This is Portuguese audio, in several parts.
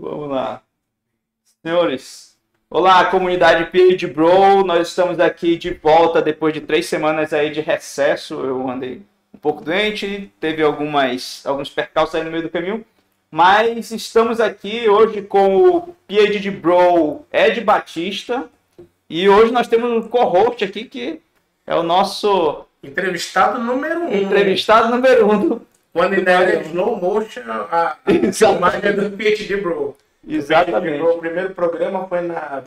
Vamos lá. Senhores, olá, comunidade PhD Bro. Nós estamos aqui de volta depois de 3 semanas aí de recesso. Eu andei um pouco doente, teve alguns percalços aí no meio do caminho. Mas estamos aqui hoje com o PhD Bro Ed Batista. E hoje nós temos um co-host aqui que é o nosso... Entrevistado número 1. Entrevistado número 1 do... Quando ainda era slow motion a imagem do PhD Bro. Exatamente. O primeiro programa foi na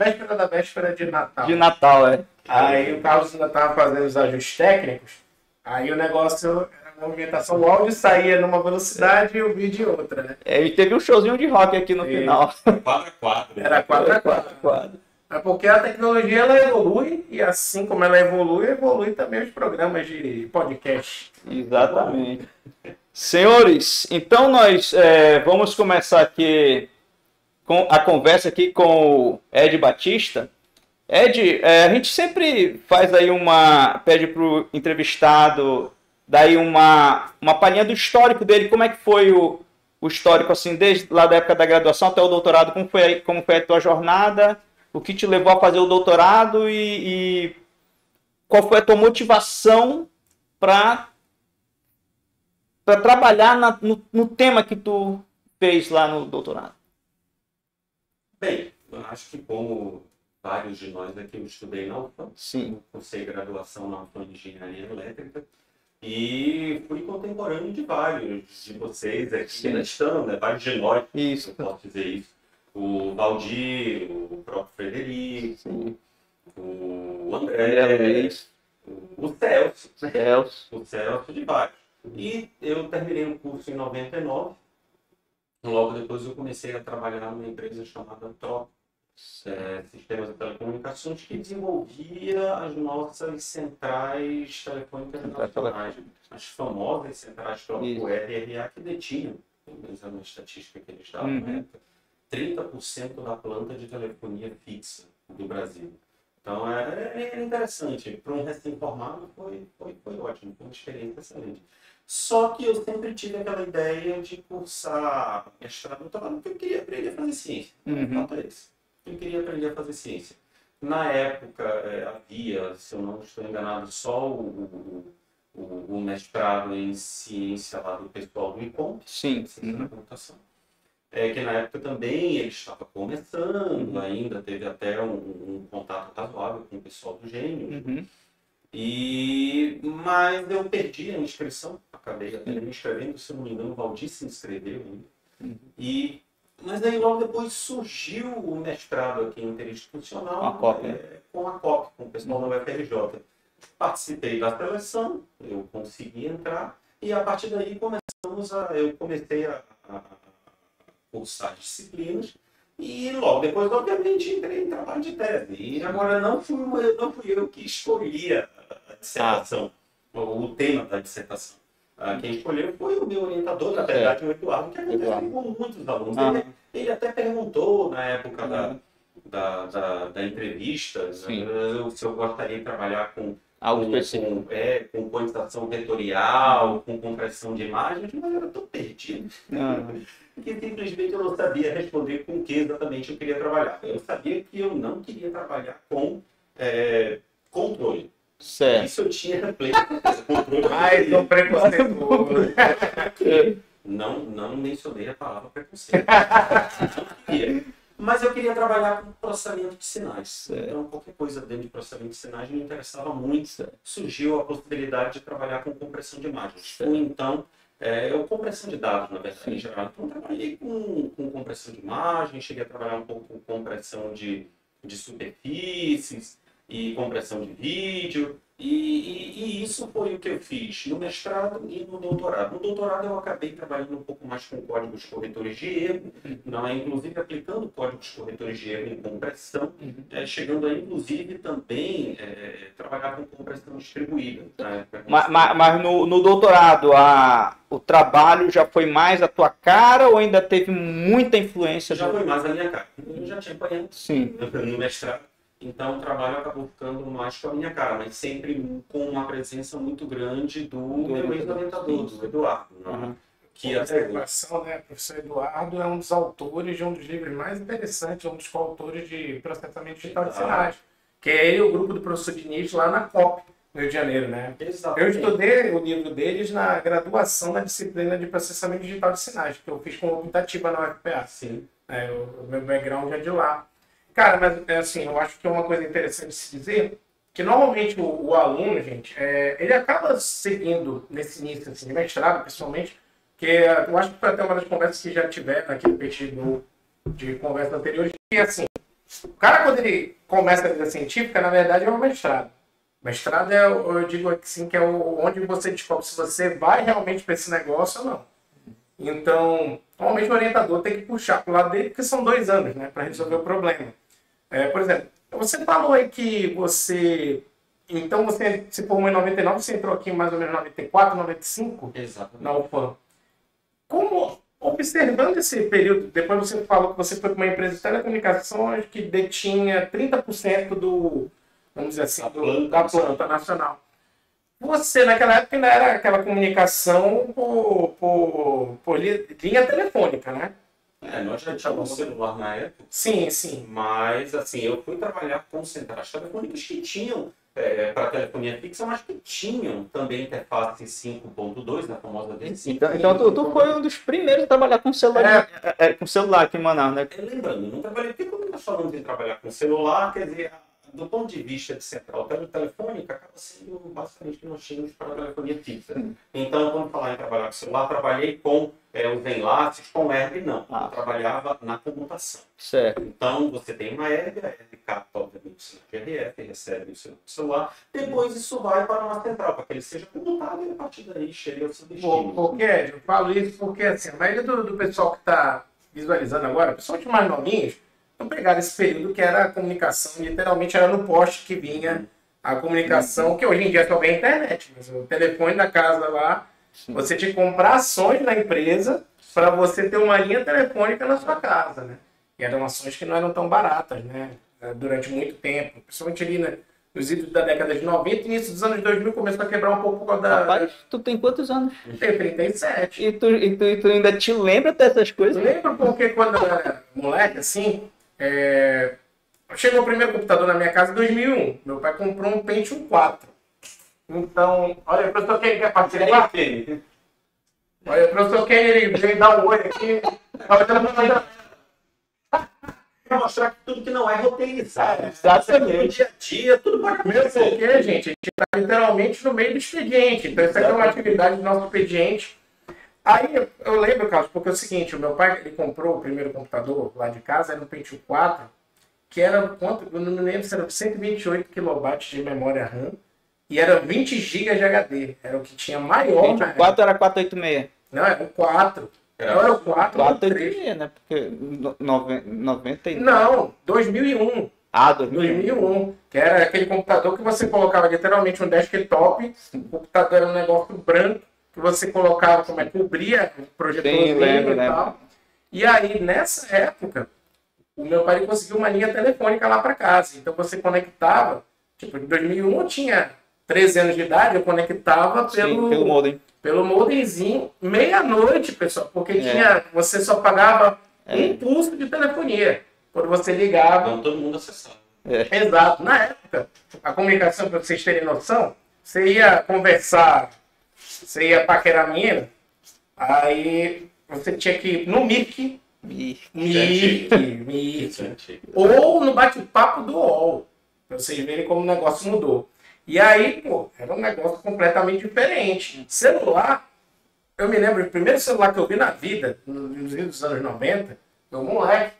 véspera de Natal. De Natal, é. Aí o Carlos ainda estava fazendo os ajustes técnicos. Aí o negócio, a movimentação, o áudio saía numa velocidade e o vídeo em outra, né? É, e teve um showzinho de rock aqui no final. 4x4. Era 4x4. É porque a tecnologia ela evolui e assim como ela evolui também os programas de podcast. Exatamente. Senhores, então nós vamos começar aqui com a conversa aqui com o Ed Batista. Ed, a gente sempre faz aí pede para o entrevistado daí uma palhinha do histórico dele, como é que foi o histórico, assim, desde lá da época da graduação até o doutorado, como foi a tua jornada, o que te levou a fazer o doutorado e qual foi a tua motivação para trabalhar no tema que tu fez lá no doutorado. Bem, eu acho que como vários de nós aqui, eu estudei na UFAM. Sim. Cursei graduação na UFAM de Engenharia Elétrica e fui contemporâneo de vários de vocês aqui na estão, né? Vários de nós, isso. Eu posso dizer isso. O Valdir, o próprio Frederico, sim. O André, o Celso. O Celso de vários. E eu terminei o curso em 99. Logo depois eu comecei a trabalhar numa empresa chamada TRO, Sistemas de Telecomunicações, que desenvolvia as nossas centrais telefônicas nacionais, as famosas centrais TRO RRA, que detinham, pelo menos na estatística que eles davam na época, 30% da planta de telefonia fixa do Brasil. Então é interessante, para um recém-formado foi ótimo, foi uma experiência excelente. Só que eu sempre tive aquela ideia de cursar mestrado, doutorado, porque eu queria aprender a fazer ciência. Eu queria aprender a fazer ciência. Na época havia, se eu não estou enganado, só o mestrado em ciência lá do pessoal do ICOM, ciência da computação. Que na época também ele estava começando, ainda teve até um contato razoável com o pessoal do Gênio. Mas eu perdi a inscrição, acabei até me inscrevendo, se não me engano, o Valdir se inscreveu ainda. Mas aí logo depois surgiu o mestrado aqui interinstitucional com a COP, com o pessoal da UFRJ. Participei da seleção, eu consegui entrar e a partir daí eu comecei a cursar disciplinas e logo depois, obviamente, entrei em trabalho de tese. E agora não fui eu que escolhi a dissertação, o tema da dissertação. Quem escolheu foi o meu orientador, na verdade, o Eduardo, que acontece com muitos alunos. Ele até perguntou na época da entrevista se eu gostaria de trabalhar com quantitação vetorial, com compressão de imagens, mas eu era tão perdido. Porque simplesmente eu não sabia responder com o que exatamente eu queria trabalhar. Eu sabia que eu não queria trabalhar com controle. Certo. Isso eu tinha pleno controle. Estou preconceituoso. Não mencionei a palavra preconceito. Não queria. Mas eu queria trabalhar com processamento de sinais. Certo. Então, qualquer coisa dentro de processamento de sinais me interessava muito. Certo. Surgiu a possibilidade de trabalhar com compressão de imagens. Certo. Então, compressão de dados, na verdade, em geral. Então, trabalhei com compressão de imagens, cheguei a trabalhar um pouco com compressão de superfícies e compressão de vídeo. E isso foi o que eu fiz no mestrado e no doutorado. No doutorado eu acabei trabalhando um pouco mais com códigos corretores de erro, inclusive aplicando códigos corretores de erro em compressão, chegando a inclusive também trabalhar com compressão distribuída. Mas no doutorado o trabalho já foi mais a tua cara ou ainda teve muita influência? Já foi mais a minha cara. Eu já tinha apanhado no mestrado. Então o trabalho acabou ficando mais com a minha cara, mas sempre com uma presença muito grande do meu ex-orientador, do Eduardo. que a equação, né? O professor Eduardo é um dos autores de um dos livros mais interessantes, um dos coautores de processamento digital de sinais, que é ele e o grupo do professor Diniz lá na COP, no Rio de Janeiro, né? Exatamente. Eu estudei o livro deles na graduação da disciplina de processamento digital de sinais, que eu fiz como optativa na UFPA. Sim. O meu background é de lá. Cara, mas assim, eu acho que é uma coisa interessante de se dizer, que normalmente o aluno, gente, ele acaba seguindo nesse início assim, de mestrado, principalmente, que eu acho que foi até uma das conversas que já tiveram aqui no PT de conversas anteriores, que assim, o cara quando ele começa a vida científica, na verdade é um mestrado. Mestrado eu digo assim, que é onde você descobre se você vai realmente para esse negócio ou não. Então, normalmente o orientador tem que puxar para o lado dele, porque são 2 anos, né, para resolver o problema. Por exemplo, você falou aí que você... Então, você se formou em 99, você entrou aqui em mais ou menos 94, 95? Exatamente. Na UFAM. Como, observando esse período, depois você falou que você foi para uma empresa de telecomunicações que detinha 30% do, vamos dizer assim, da planta nacional. Você, naquela época, ainda era aquela comunicação por linha telefônica, né? Nós já tínhamos celular na época. Sim, sim. Mas, assim, eu fui trabalhar com centrais telefônicas que tinham, para telefonia fixa, mas que tinham também interface 5.2, na famosa V5. Então tu foi um dos primeiros a trabalhar com celular, com celular aqui em Manaus, né? Lembrando, não trabalhei, porque quando nós falamos em trabalhar com celular, quer dizer, do ponto de vista de central telefônica, acaba sendo basicamente que nós tínhamos para a telefonia fixa. Então, quando falar em trabalhar com celular, trabalhei com os enlaces, com herb, não. Eu trabalhava na comutação. Certo. Então, você tem uma herb, a herb capta, obviamente, o sinal de RF, recebe o sinal do celular, depois isso vai para uma central, para que ele seja comutado e a partir daí chega ao seu destino. Porque, eu falo isso porque assim, a maioria do pessoal que está visualizando agora, principalmente mais novinhos, não pegaram esse período que era a comunicação, literalmente era no poste que vinha a comunicação, que hoje em dia só vem a internet, mas o telefone da casa lá, você tinha que comprar ações na empresa para você ter uma linha telefônica na sua casa, né? E eram ações que não eram tão baratas, né? Durante muito tempo, principalmente ali nos idos da década de 90, início dos anos 2000 começou a quebrar um pouco por causa da... Rapaz, tu tem quantos anos? Eu tenho 37. E tu ainda te lembra dessas coisas? Eu lembro porque quando eu era moleque, assim, chegou o primeiro computador na minha casa em 2001. Meu pai comprou um Pentium 4. Então, olha, o professor Kenny quer participar? Olha, o professor Kenny, ele veio dar um oi aqui. Para mostrar que tudo que não é roteirizado. Exatamente. No dia a dia, tudo pode Mesmo acontecer. porque, gente, a gente está literalmente no meio do expediente. Então, isso aqui é uma atividade do nosso expediente. Aí, eu lembro, Carlos, porque é o seguinte, o meu pai, ele comprou o primeiro computador lá de casa, era um Pentium 4, que era, quanto? Eu não me lembro se era 128 kilobytes de memória RAM, e era 20 GB de HD. Era o que tinha maior. O 4 era 486. Não, era o 4. Não era o 4, era o 3. 486, né? Porque 90 Não, 2001. Ah, 2001. 2001. Que era aquele computador que você colocava literalmente um desktop. O computador era um negócio branco que você colocava, como cobria o projetorzinho e tal. E aí, nessa época, o meu pai conseguiu uma linha telefônica lá para casa. Então você conectava, tipo, em 2001 eu tinha 13 anos de idade, eu conectava pelo modem. Pelo modemzinho, meia-noite, pessoal, porque você só pagava um custo de telefonia. Quando você ligava. Então todo mundo acessava. Exato. Na época, a comunicação, para vocês terem noção, você ia conversar, você ia paquerar a menina, aí você tinha que ir no Mirk, ou no bate-papo do UOL, para vocês verem como o negócio mudou. E aí, pô, era um negócio completamente diferente. Celular, eu me lembro, o primeiro celular que eu vi na vida, nos anos 90, meu moleque,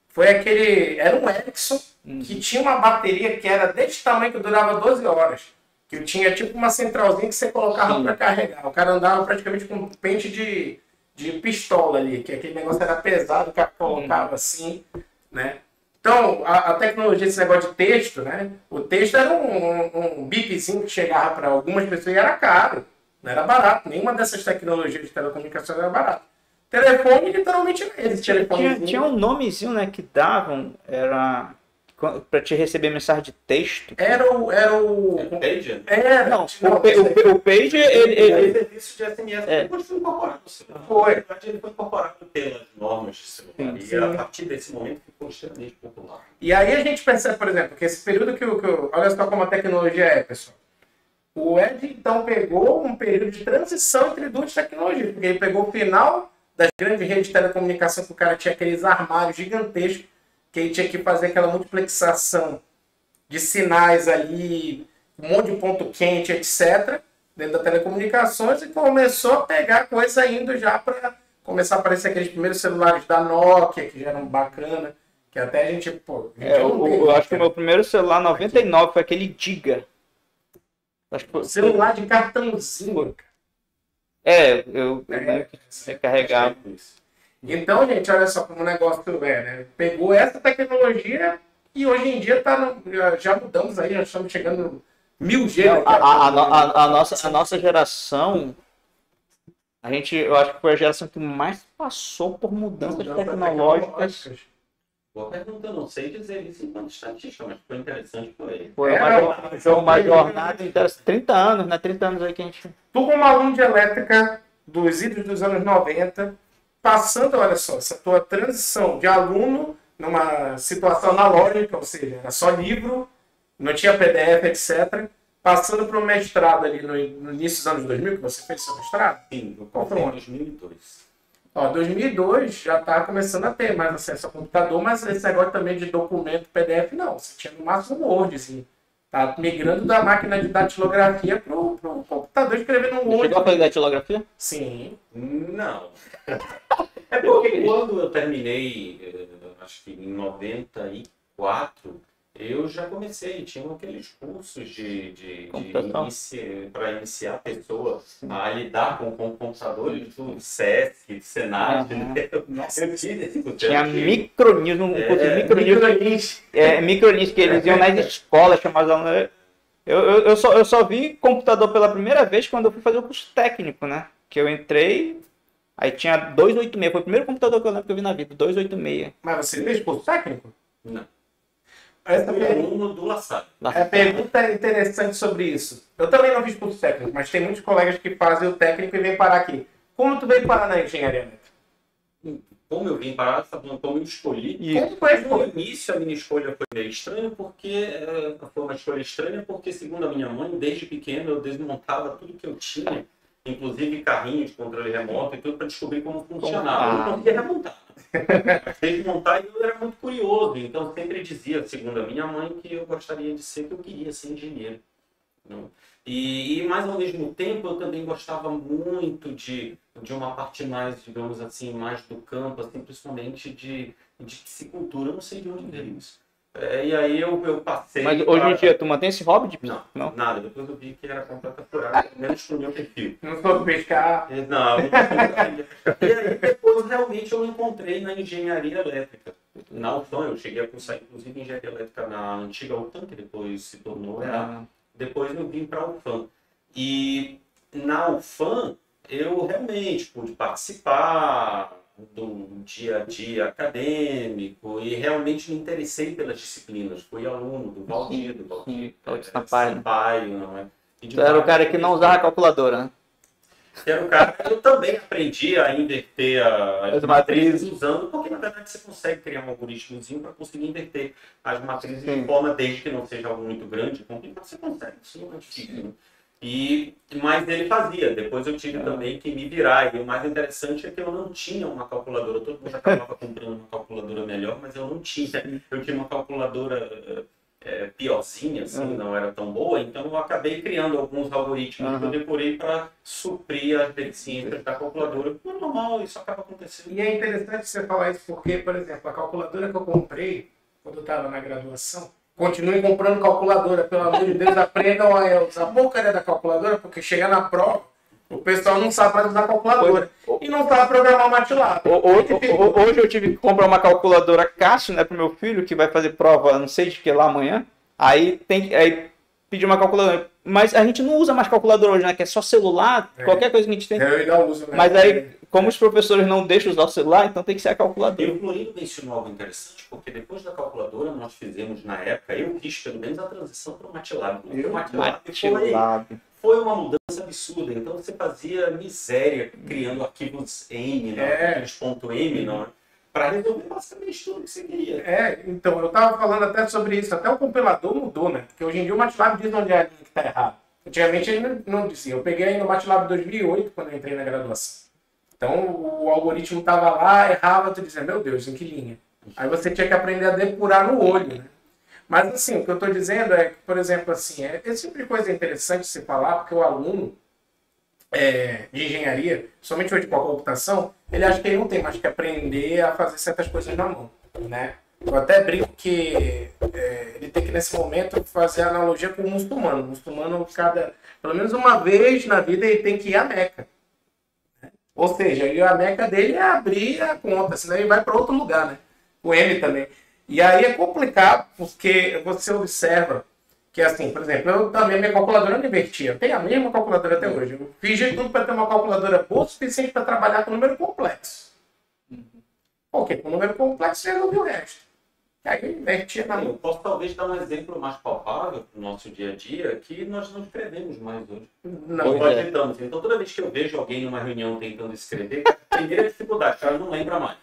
foi aquele, era um Ericsson, que tinha uma bateria que era desse tamanho que durava 12 horas. Que tinha tipo uma centralzinha que você colocava para carregar. O cara andava praticamente com um pente de pistola ali, que aquele negócio era pesado, o cara colocava assim, né? Então, a tecnologia, esse negócio de texto, né? O texto era um bipzinho que chegava para algumas pessoas e era caro, não era barato. Nenhuma dessas tecnologias de telecomunicação era barato. Telefone, literalmente, era esse telefone. Tinha um nomezinho, né, que davam, era... para te receber mensagem de texto. Era o Pager? Não, o Page, ele O serviço de SMS depois foi incorporado. Foi. Na verdade, ele foi incorporado pelas normas de celular. Sim. E a partir desse momento ficou extremamente popular. E aí a gente percebe, por exemplo, que esse período olha só como a tecnologia é, pessoal. O Ed, então, pegou um período de transição entre duas tecnologias, porque ele pegou o final das grandes redes de telecomunicação, que o cara tinha aqueles armários gigantescos, que ele tinha que fazer aquela multiplexação de sinais ali, um monte de ponto quente, etc., dentro das telecomunicações, e começou a pegar coisa indo já para começar a aparecer aqueles primeiros celulares da Nokia, que já eram bacana, que até a gente, pô... eu acho que o meu primeiro celular, 99, foi aquele Diga. Acho que foi... Celular de cartãozinho. Eu carregava. Então, gente, olha só como o negócio é, né? Pegou essa tecnologia e hoje em dia já mudamos aí, já estamos chegando no 1000G. A nossa geração, eu acho que foi a geração que mais passou por mudanças tecnológicas. Boa pergunta, eu não sei dizer isso enquanto estatística, mas foi interessante por ele. Foi uma jornada interessante. 30 anos, né? 30 anos aí que a gente... Tu como aluno de elétrica dos idos dos anos 90, passando, olha só, essa tua transição de aluno numa situação analógica, ou seja, era só livro, não tinha PDF, etc., passando para o mestrado ali no início dos anos 2000, que você fez seu mestrado? Sim, eu comprei em 2002. 2002 já está começando a ter mais acesso ao computador, mas esse negócio também de documento PDF não. Você tinha no máximo um Word. Tá migrando da máquina de datilografia para o computador escrevendo no Word. Chegou a fazer datilografia? Sim. Não. É porque quando eu terminei, acho que em 94, eu já comecei, tinha aqueles cursos para iniciar a pessoa a lidar com computadores do SESC, do Senat, né? Nossa, eu tinha micronews, um curso de micronews que eles iam nas escolas, chamavam. Eu só vi computador pela primeira vez quando eu fui fazer o curso técnico, né? Que eu entrei, aí tinha 286, foi o primeiro computador que eu lembro que eu vi na vida, 286. Mas você fez curso técnico? Não. Essa aluno do La Salle. A pergunta é interessante sobre isso. Eu também não fiz curso técnico, mas tem muitos colegas que fazem o técnico e vêm parar aqui. Como tu veio parar na engenharia elétrica? Como eu vim parar, como eu escolhi. Como foi no início a minha escolha foi meio estranha, porque foi uma escolha estranha, porque segundo a minha mãe, desde pequeno eu desmontava tudo que eu tinha, inclusive carrinho de controle remoto e tudo, para descobrir como funcionava. Eu não conseguia remontar. Desmontar, eu era muito curioso, então sempre dizia, segundo a minha mãe, que eu gostaria de ser, que eu queria ser engenheiro. E mais ao mesmo tempo eu também gostava muito de uma parte mais, digamos assim, mais do campo, assim, principalmente de piscicultura. Eu não sei de onde veio isso. E aí eu passei... Mas hoje em dia tu mantém esse hobby de piscicultura? Não, nada. Depois eu vi que era completa furada, pelo menos pro meu perfil. Não soube pescar? Não. E aí depois realmente eu encontrei na engenharia elétrica. Na UFAM, eu cheguei a cursar inclusive engenharia elétrica na antiga UFAM, que depois se tornou EA. Depois eu vim para a UFAM. E na UFAM eu realmente pude participar do dia a dia acadêmico e realmente me interessei pelas disciplinas. Fui aluno do Valdir, Sampaio, não é? Tu era o cara que não usava calculadora, né? Era o cara que eu também aprendi a inverter as matrizes usando, porque na verdade você consegue criar um algoritmozinho para conseguir inverter as matrizes de forma, desde que não seja algo muito grande, complicado, você consegue, isso não é difícil. Né? Mas ele fazia, depois eu tive também que me virar, e o mais interessante é que eu não tinha uma calculadora, todo mundo acabava comprando uma calculadora melhor, mas eu não tinha, eu tinha uma calculadora piorzinha, assim, não era tão boa, então eu acabei criando alguns algoritmos que eu decorei para suprir as deficiências da calculadora. É normal, isso acaba acontecendo. E é interessante você falar isso porque, por exemplo, a calculadora que eu comprei quando eu estava na graduação, continue comprando calculadora, pelo amor de Deus, aprendam a usar a porcaria da calculadora, porque chegar na prova, o pessoal não sabe mais usar calculadora. E não sabe programar o MATLAB. Hoje eu tive que comprar uma calculadora Cássio, né, pro meu filho, que vai fazer prova, não sei de que lá amanhã. Aí pedir uma calculadora. Mas a gente não usa mais calculadora hoje, né? Que é só celular, qualquer coisa que a gente tem. Eu ainda uso, né? Mas aí, como os professores não deixam usar o celular, então tem que ser a calculadora. E o Florindo mencionou algo interessante, porque depois da calculadora nós fizemos, na época, eu fiz pelo menos a transição para o MATLAB. O MATLAB foi uma mudança absurda. Então você fazia miséria criando arquivos M, arquivos .m, não, para resolver basicamente tudo que você queria. Então, eu estava falando até sobre isso. Até o compilador mudou, né? Porque hoje em dia o MATLAB diz onde é a linha que está errada. Antigamente ele não dizia. Eu peguei aí no MATLAB 2008, quando eu entrei na graduação. Então, o algoritmo estava lá, errava, tu dizia, meu Deus, em que linha? Aí você tinha que aprender a depurar no olho, né? Mas, assim, o que eu estou dizendo é que, por exemplo, assim, esse tipo de coisa é interessante se falar, porque o aluno de engenharia, somente hoje com a computação, ele acha que ele não tem mais que aprender a fazer certas coisas na mão, né? Eu até brinco que ele tem que, nesse momento, fazer a analogia com o muçulmano. O muçulmano, pelo menos uma vez na vida, ele tem que ir à Meca. Ou seja, a Meca dele é abrir a conta, senão ele vai para outro lugar, né? O M também. E aí é complicado, porque você observa que, assim, por exemplo, eu também, minha calculadora não invertia. Eu tenho a mesma calculadora até hoje. Eu fiz de tudo para ter uma calculadora boa o suficiente para trabalhar com número complexo. Porque com número complexo você resolve o resto. Aí eu invertia na mão. Eu posso talvez dar um exemplo mais palpável para o nosso dia a dia, que nós não escrevemos mais hoje. Não. Nós tentamos. Então toda vez que eu vejo alguém numa reunião tentando escrever, a primeira dificuldade, o cara não lembra mais.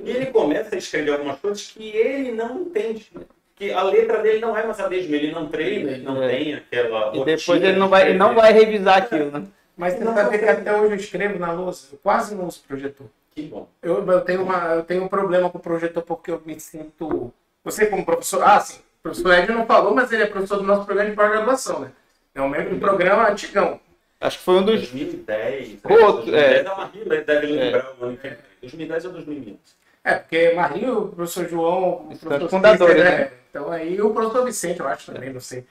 E ele começa a escrever algumas coisas que ele não entende. Que a letra dele não é mais a mesma, ele não treina, ele não tem aquela... E depois ele não vai revisar aquilo, né? Mas você sabe que até hoje eu escrevo na lousa, eu quase não uso projetor. Que bom. Eu tenho um problema com o projetor porque eu me sinto... Você como professor... sim, o professor Ed não falou, mas ele é professor do nosso programa de pós-graduação, né? É um membro do programa antigão. Acho que foi um dos... 2010. Outro, 2010 a Marília deve lembrar o ano que vem. 2010 ou 2011. Porque Marinho, o professor João, o professor fundadores, né? Então aí o professor Vicente, eu acho também, não sei.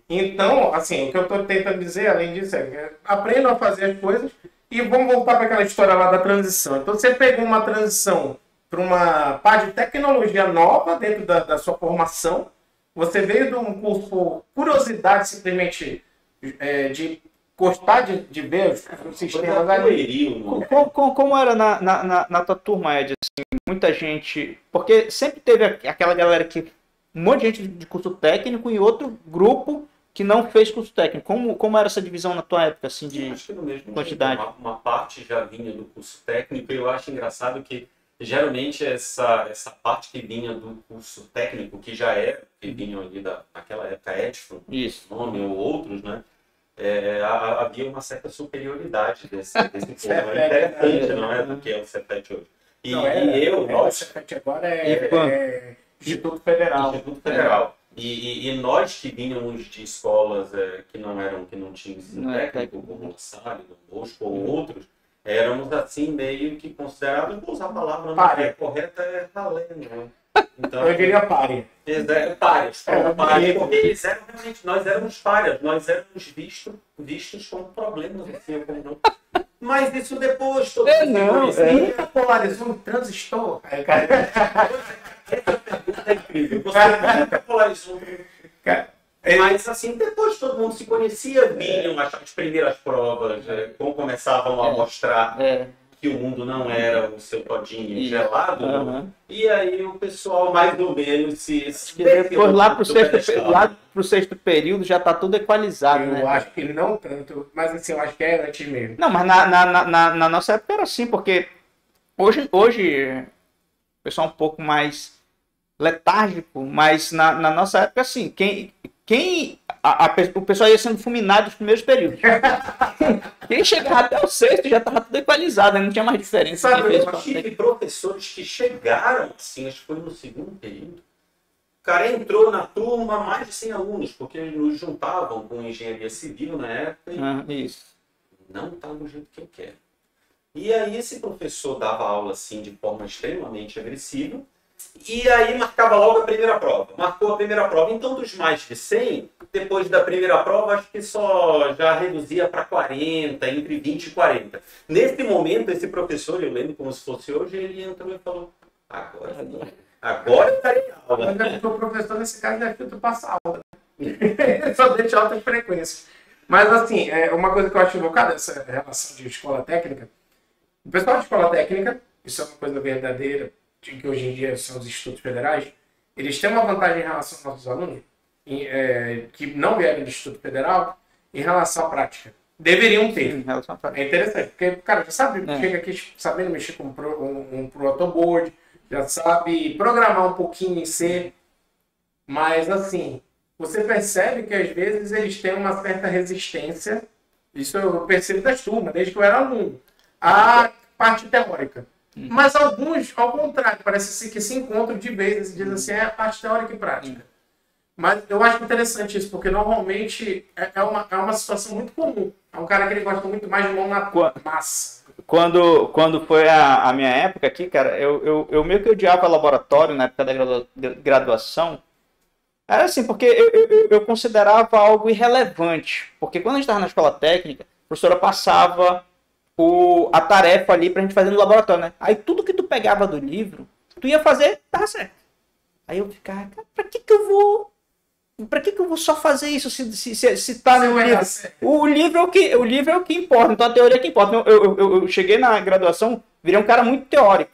Então, assim, o que eu estou tentando dizer, além disso, é que aprendam a fazer as coisas e vamos voltar para aquela história lá da transição. Então você pegou uma transição para uma parte de tecnologia nova dentro da sua formação, você veio de um curso por curiosidade simplesmente de gostar de ver os sistemas ali. Como era na tua turma, Ed? Assim, muita gente... Porque sempre teve aquela galera que... Um monte de gente de curso técnico e outro grupo que não fez curso técnico. Como era essa divisão na tua época, assim, de acho que no mesmo quantidade? Uma parte já vinha do curso técnico e eu acho engraçado que geralmente essa parte que vinha do curso técnico, que vinham ali naquela época, Edson, nome ou outros, né? Havia uma certa superioridade desse povo. É interessante, não é? Do que é o Cefet hoje. O Cefet agora é Instituto Federal. Instituto Federal. E nós que vínhamos de escolas que não tinham ensino técnico, como o Salle, Dom Bosco ou outros, éramos assim meio que considerados, vou usar a palavra correta, é ralé, né? Então, eu diria párea. Párias. Porque eles eram realmente, nós éramos párias, nós éramos vistos como problemas, assim, como não. Mas isso depois todo mundo polarizou um transistor. Essa pergunta é incrível. Você nunca polarizou. Mas assim, depois todo mundo se conhecia, vinham as primeiras provas, como começavam a mostrar que o mundo não era o seu todinho gelado, e aí o pessoal mais ou menos se depois lá pro sexto período já tá tudo equalizado, eu acho que não tanto, mas assim, eu acho que é antes mesmo. Não, mas na nossa época era assim, porque hoje o pessoal é um pouco mais letárgico, mas na nossa época, assim, o pessoal ia sendo fulminado nos primeiros períodos. Quem chegava até o sexto já estava tudo equalizado, não tinha mais diferença. Eu tive professores que chegaram, assim, acho que foi no segundo período. O cara entrou na turma, mais de 100 alunos, porque eles nos juntavam com engenharia civil na época. Isso. Não está do jeito que eu quero. E aí esse professor dava aula assim de forma extremamente agressiva. E aí marcava logo a primeira prova. Marcou a primeira prova. Então, dos mais de 100, depois da primeira prova, acho que só já reduzia para 40, entre 20 e 40. Nesse momento, esse professor, eu lembro como se fosse hoje, ele entrou e falou, agora eu estarei em aula. Mas o professor, nesse caso, é filtro passa aula. Só deixa alta frequência. Mas assim, uma coisa que eu acho invocada, essa relação de escola técnica. O pessoal de escola técnica, isso é uma coisa verdadeira, de que hoje em dia são os institutos federais, eles têm uma vantagem em relação aos nossos alunos, que não vieram do Instituto Federal, em relação à prática. Deveriam ter. Em relação à prática. É interessante, porque, cara, já sabe, chega aqui sabendo mexer com um protoboard, já sabe programar um pouquinho em C, mas assim, você percebe que às vezes eles têm uma certa resistência, isso eu percebo das turmas, desde que eu era aluno, à parte teórica. Mas alguns, ao contrário, parece que se encontram de vez e dizem assim, é a parte teórica e prática. Mas eu acho interessante isso, porque normalmente é uma situação muito comum. É um cara que ele gosta muito mais de mão na massa. Quando foi a minha época aqui, cara, eu meio que odiava laboratório na época da graduação. Era assim, porque eu considerava algo irrelevante. Porque quando a gente estava na escola técnica, a professora passava a tarefa ali pra gente fazer no laboratório, né? Aí tudo que tu pegava do livro, tu ia fazer, tava certo. Aí eu ficava, cara, pra que eu vou só fazer isso se tá no livro? O livro é o que importa, então a teoria é que importa. Eu cheguei na graduação, virei um cara muito teórico.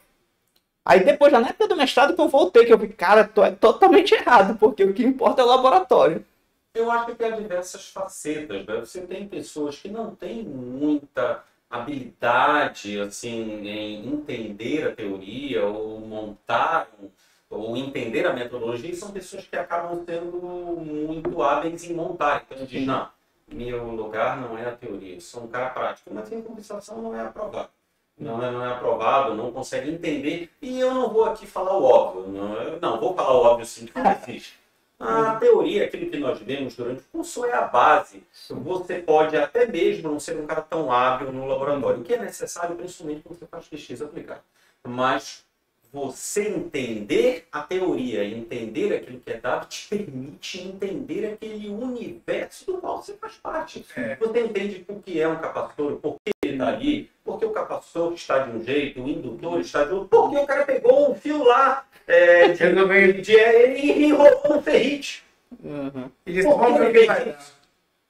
Aí depois, já na época do mestrado, que eu voltei, que eu vi, cara, tô totalmente errado, porque o que importa é o laboratório. Eu acho que há diversas facetas, né? Você tem pessoas que não têm muita habilidade, assim, em entender a teoria, ou montar, ou entender a metodologia, e são pessoas que acabam sendo muito hábeis em montar. Então, diz, não, meu lugar não é a teoria, eu sou um cara prático, mas em compensação não é aprovado. Não é aprovado, não consegue entender. E eu não vou aqui falar o óbvio. Não vou falar o óbvio sim, que não existe. A teoria, aquilo que nós vemos durante o curso, é a base. Você pode até mesmo não ser um cara tão hábil no laboratório, o que é necessário principalmente quando você faz pesquisa aplicada. Mas você entender a teoria, entender aquilo que é dado, te permite entender aquele universo do qual você faz parte. Você entende o que é um capacitor, por que ele está ali, porque o capacitor está de um jeito, o indutor está de outro, porque o cara pegou um fio lá e enrolou um ferrite. E disse, vamos ver o que vai dar.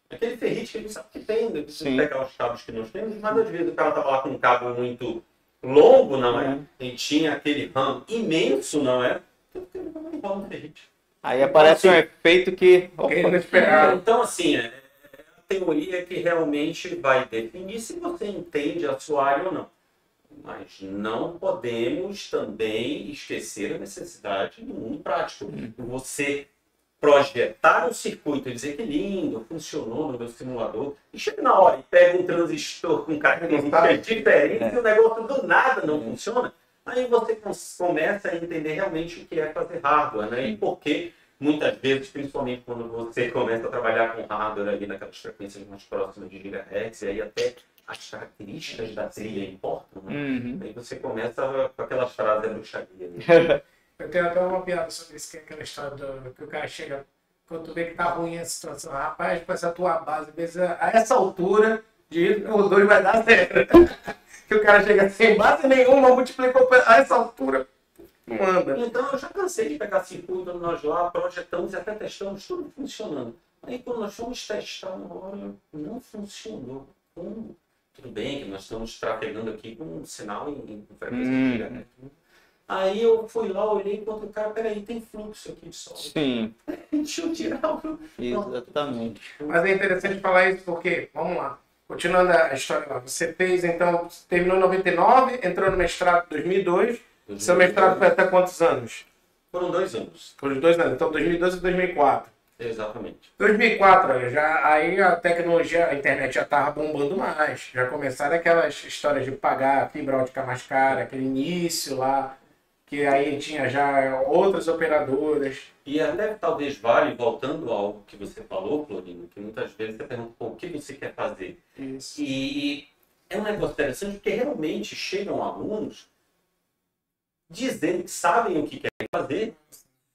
Aquele ferrite que a gente sabe que tem, você pegar os cabos que nós temos, mas às vezes o cara estava lá com um cabo muito longo, não é? E tinha aquele ramo imenso, não é? Aí aparece um efeito que... Então, assim, a teoria que realmente vai definir se você entende a sua área ou não. Mas não podemos também esquecer a necessidade do mundo prático. Você projetar um circuito e dizer que lindo, funcionou no meu simulador, e chega na hora e pega um transistor com características diferentes e o negócio do nada não funciona, aí você começa a entender realmente o que é fazer hardware, né? E por que muitas vezes, principalmente quando você começa a trabalhar com hardware ali naquelas frequências mais próximas de gigahertz, e aí até as características da trilha importam, né? Aí você começa com aquelas frases bruxaria. Né? Eu tenho até uma piada sobre isso, que é aquela história que o cara chega, quando tu vê que tá ruim a situação, rapaz, com essa tua base, a essa altura, os dois vai dar certo. Que o cara chega sem base nenhuma, multiplicou a essa altura, não anda. Então eu já cansei de pegar circuito, nós lá projetamos e até testamos tudo funcionando. Aí quando nós fomos testar na hora, não funcionou. Tudo bem que nós estamos trafegando aqui com um sinal em frequência de gigahertz. Aí eu fui lá, olhei enquanto o cara, peraí, tem fluxo aqui de sol. Sim. Deixa eu tirar o... Exatamente. Mas é interessante falar isso porque, vamos lá, continuando a história lá, você fez, então, terminou em 99, entrou no mestrado em 2002, seu mestrado foi até quantos anos? Foram 2 anos. Foram 2 anos, então 2002 e 2004. Exatamente. 2004, aí a tecnologia, a internet já estava bombando mais, já começaram aquelas histórias de pagar a fibra ótica mais cara, aquele início lá, que aí tinha já outras operadoras. E até talvez vale, voltando ao que você falou, Florino, que muitas vezes você pergunta, o que você quer fazer? Isso. E é um negócio interessante, porque realmente chegam alunos dizendo que sabem o que querem fazer,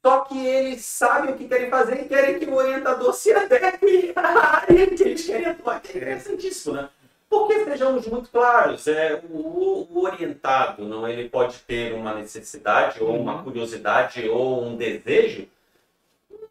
só que eles sabem o que querem fazer e querem que o orientador se adeque à área que eles querem atuar. É interessantíssimo, né? Porque, sejamos muito claros, o orientado, não, ele pode ter uma necessidade, ou uma curiosidade, ou um desejo,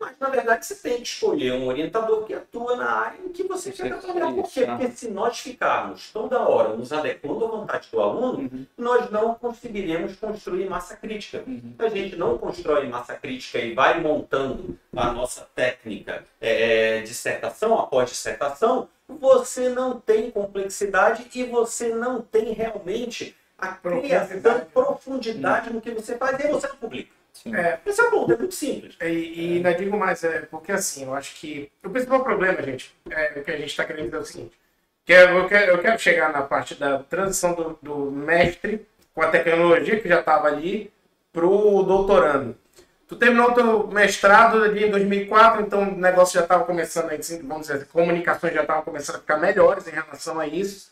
Mas, na verdade, você tem que escolher um orientador que atua na área em que você quer trabalhar. Por quê? Porque se nós ficarmos toda hora nos adequando à vontade do aluno, nós não conseguiremos construir massa crítica. A gente não constrói massa crítica e vai montando a nossa técnica dissertação após dissertação, você não tem complexidade e você não tem realmente a criação, profundidade no que você faz e você não publica. Esse é o ponto, é muito simples. E ainda digo mais, porque assim, eu acho que o principal problema, gente, o que a gente está querendo dizer é o seguinte, que eu quero chegar na parte da transição do mestre com a tecnologia que já estava ali para o doutorando. Tu terminou o teu mestrado ali em 2004, então o negócio já estava começando, vamos dizer, as comunicações já estavam começando a ficar melhores em relação a isso.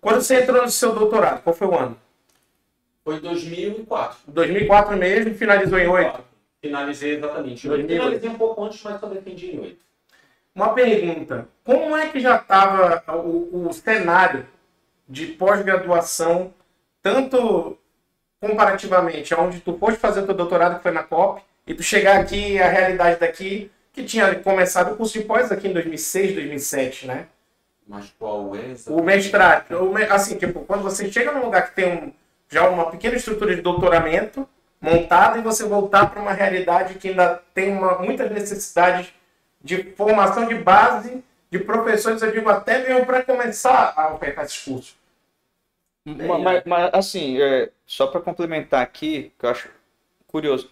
Quando você entrou no seu doutorado, qual foi o ano? Foi 2004. 2004 mesmo, finalizou em 8? Finalizei exatamente. Eu finalizei um pouco antes, mas só defendi em 8. Uma pergunta. Como é que já estava o cenário de pós-graduação, tanto comparativamente aonde tu foste fazer o teu doutorado, que foi na COP, e tu chegar aqui, a realidade daqui, que tinha começado o curso de pós aqui em 2006, 2007, né? Mas qual é exatamente? O mestrado. Assim, tipo, quando você chega num lugar que tem já uma pequena estrutura de doutoramento montada e você voltar para uma realidade que ainda tem muitas necessidades de formação de base de professores, eu digo até mesmo para começar a ofertar esses cursos. Mas assim, só para complementar aqui, que eu acho curioso,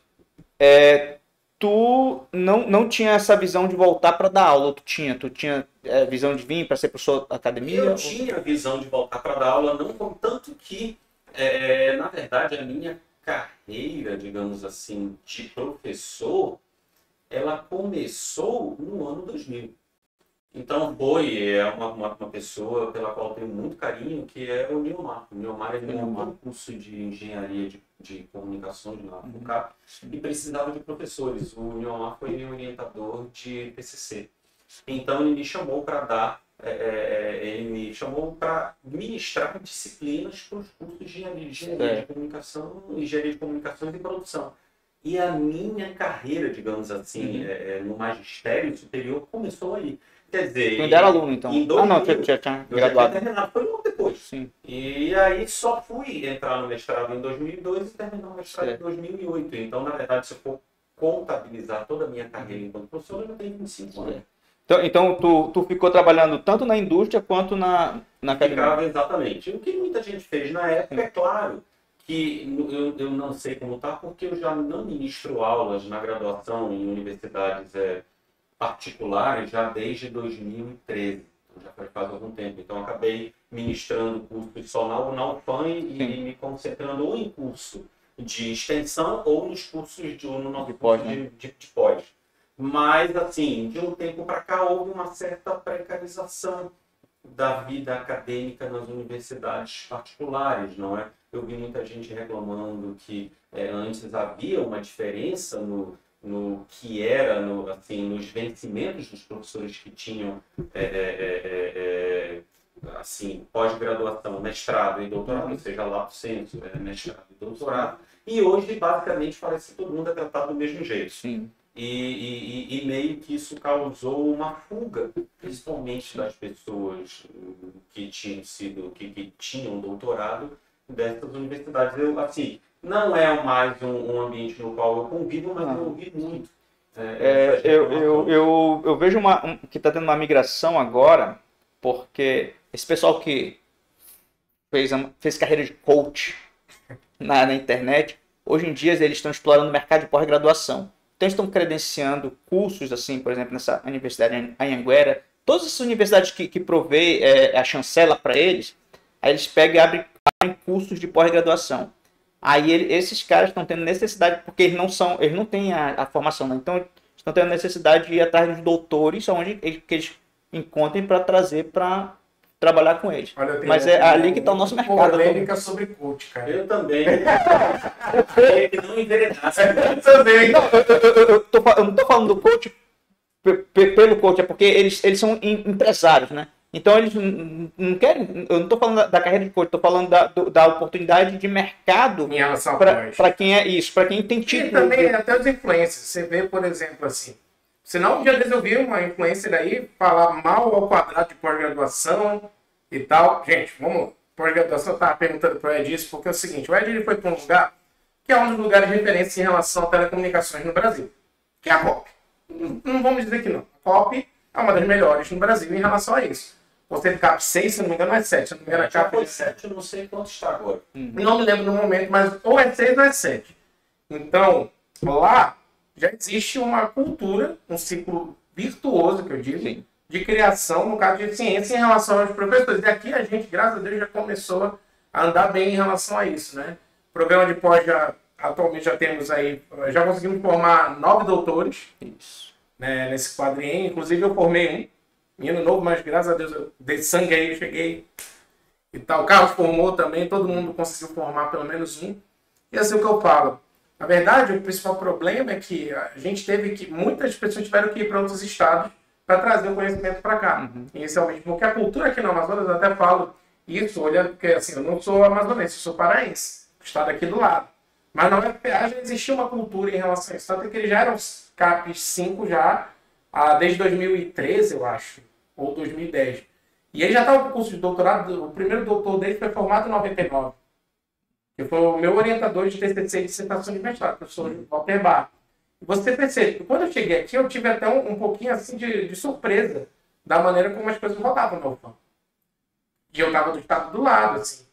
tu não tinha essa visão de voltar para dar aula, tu tinha visão de vir para ser professor da academia? Eu tinha visão de voltar para dar aula, não contanto que na verdade, a minha carreira, digamos assim, de professor, ela começou no ano 2000. Então, foi uma pessoa pela qual eu tenho muito carinho, que é o Niomar. O Niomar, ele montou um curso de engenharia de comunicações na UFCA e precisava de professores. O Niomar foi meu orientador de TCC. Então, ele me chamou para dar ele me chamou para ministrar disciplinas para os cursos de engenharia de comunicação, engenharia de comunicações e produção. E a minha carreira, digamos assim, no magistério superior começou aí. Quer dizer, tu ainda era aluno, então? Em 2000, não, tinha graduado. Terminado, foi logo depois. Sim. E aí só fui entrar no mestrado em 2002 e terminar o mestrado em 2008. Então, na verdade, se eu for contabilizar toda a minha carreira enquanto professor, eu já tenho 25 anos. Então tu ficou trabalhando tanto na indústria quanto na academia? Exatamente. O que muita gente fez na época, é claro que eu não sei como está, porque eu já não ministro aulas na graduação em universidades particulares já desde 2013. Então já faz algum tempo. Então acabei ministrando cursos só na UFAM e me concentrando ou em curso de extensão ou nos cursos no nosso curso de pós. Mas, assim, de um tempo para cá houve uma certa precarização da vida acadêmica nas universidades particulares, não é? Eu vi muita gente reclamando que antes havia uma diferença no que era, nos vencimentos dos professores que tinham pós-graduação, mestrado e doutorado, seja lá o senso, mestrado e doutorado. E hoje, basicamente, parece que todo mundo é tratado do mesmo jeito. Sim. E meio que isso causou uma fuga, principalmente das pessoas que tinham doutorado dessas universidades. Não é mais um ambiente no qual eu convivo, mas eu ouvi muito. Eu vejo que está tendo uma migração agora, porque esse pessoal que fez carreira de coach na internet, hoje em dia eles estão explorando o mercado de pós-graduação. Então, estão credenciando cursos, assim, por exemplo, nessa Universidade Anhanguera. Todas essas universidades que provê a chancela para eles, aí eles pegam e abrem cursos de pós-graduação. Aí esses caras estão tendo necessidade, porque eles não têm a formação, né? Então, estão tendo necessidade de ir atrás dos doutores, onde eles encontrem para trazer para trabalhar com eles. Mas é ali que está o nosso mercado. Polêmica sobre coach, cara. Eu também. Eu não enveredasse. Eu também. Eu não estou falando do coach pelo coach, é porque eles são empresários, né? Então eles não querem. Eu não estou falando da carreira de coach, estou falando da oportunidade de mercado Em relação para quem é isso, para quem tem E título. também até os influencers. Você vê, por exemplo, assim. Senão, um dia desses eu vi uma influencer aí falar mal ao quadrado de pós-graduação e tal. Gente, vamos. Pós-graduação, eu estava perguntando para o Ed isso, porque é o seguinte: o Ed ele foi para um lugar que é um dos lugares de referência em relação a telecomunicações no Brasil, que é a COP. Não vamos dizer que não. A COP é uma das melhores no Brasil em relação a isso. Você CAP 6, se não me engano, é 7. Se não me engano, é Já CAP foi 7, eu não sei quanto está agora. Não me lembro no momento, mas ou é 6 ou é 7. Então, lá já existe uma cultura, um ciclo virtuoso, que eu digo, Sim. de criação, no caso de ciência, em relação aos professores. E aqui a gente, graças a Deus, já começou a andar bem em relação a isso, né? Programa de pós, atualmente já temos aí, já conseguimos formar 9 doutores, Isso. né, nesse quadrinho. Inclusive eu formei um menino novo, mas graças a Deus eu dei sangue aí, eu cheguei e tal. O Carlos formou também, todo mundo conseguiu formar pelo menos um. E assim o que eu falo. Na verdade, o principal problema é que a gente teve que, muitas pessoas tiveram que ir para outros estados para trazer o conhecimento para cá. Inicialmente, porque a cultura aqui no Amazonas, eu até falo isso, olhando, porque assim, eu não sou amazonense, eu sou paraense, estado aqui do lado. Mas na UFPA já existia uma cultura em relação a isso. Tanto que eles já eram CAP 5 já, desde 2013, eu acho, ou 2010. E ele já estava com o curso de doutorado, o primeiro doutor dele foi formado em 99. Que foi o meu orientador de TCC e dissertação de mestrado, o professor Walter Bar. E você percebe que quando eu cheguei aqui, eu tive até um pouquinho assim de surpresa da maneira como as coisas rodavam no UFAM. E eu estava do estado do lado, assim.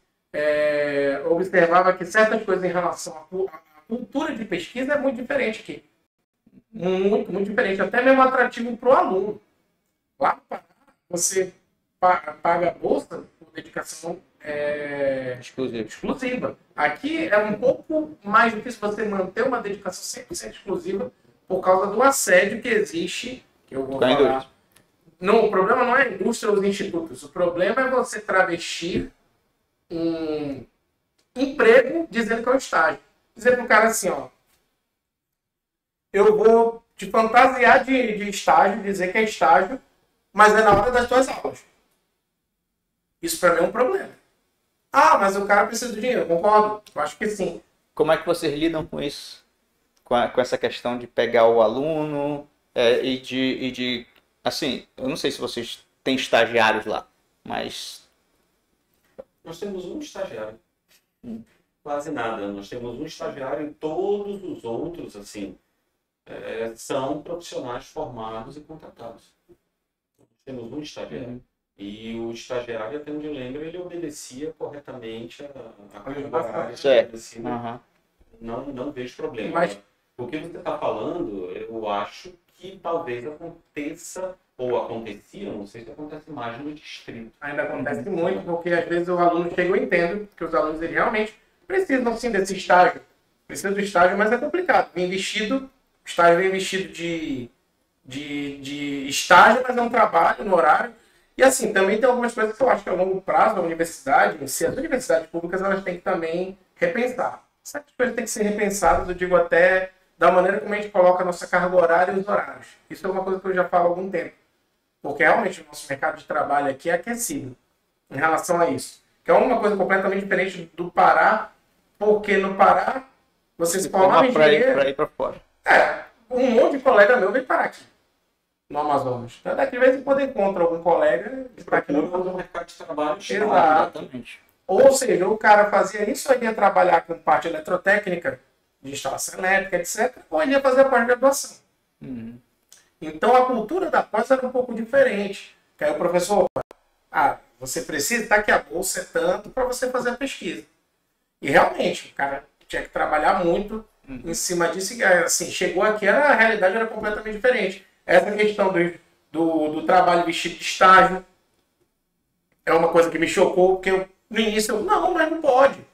Eu observava que certas coisas em relação à cultura de pesquisa é muito diferente aqui. Muito, muito diferente. Até mesmo atrativo para o aluno. Lá no Pará, você paga a bolsa por dedicação exclusiva. Aqui é um pouco mais difícil você manter uma dedicação 100% exclusiva por causa do assédio que existe, que eu vou falar. Não, o problema não é a indústria ou os institutos. O problema é você travestir um emprego dizendo que é um estágio. Dizer para o cara assim, ó, eu vou te fantasiar de estágio, dizer que é estágio, mas é na hora das tuas aulas. Isso para mim é um problema. Mas o cara precisa de dinheiro, concordo? Eu acho que sim. Como é que vocês lidam com isso? Com essa questão de pegar o aluno e de... Assim, eu não sei se vocês têm estagiários lá, mas... Nós temos um estagiário. Quase nada. Nós temos um estagiário e todos os outros, assim, são profissionais formados e contratados. Nós temos um estagiário. E o estagiário, até onde eu lembro, ele obedecia corretamente a carga horária. Certo. Não vejo problema. Mas o que você está falando, eu acho que talvez aconteça, ou acontecia, não sei se acontece mais no distrito. Ainda acontece muito, porque às vezes o aluno chega, eu entendo, que os alunos eles realmente precisam sim desse estágio. Precisam do estágio, mas é complicado. O estágio vem vestido de estágio, mas é um trabalho no horário. E assim, também tem algumas coisas que eu acho que a longo prazo, a universidade, as universidades públicas, elas têm que também repensar. Certas coisas têm que ser repensadas, eu digo até da maneira como a gente coloca a nossa carga horária e os horários. Isso é uma coisa que eu já falo há algum tempo. Porque realmente o nosso mercado de trabalho aqui é aquecido em relação a isso. Que é uma coisa completamente diferente do Pará, porque no Pará você se forma em engenheiro. Para ir para fora. Um monte de colega meu vem parar aqui no Amazonas. Então, daqui a vez quando encontra algum colega que está aqui no mercado de trabalho. Exatamente. Ou seja, o cara fazia isso, ele ia trabalhar com parte eletrotécnica, de instalação elétrica, etc., ou ele ia fazer a pós-graduação. Então a cultura da pós era um pouco diferente. Que aí o professor, você precisa, tá aqui a bolsa é tanto para você fazer a pesquisa. E realmente, o cara tinha que trabalhar muito em cima disso. E, assim, chegou aqui, a realidade era completamente diferente. Essa questão do trabalho vestido de estágio é uma coisa que me chocou, porque no início não, mas não pode.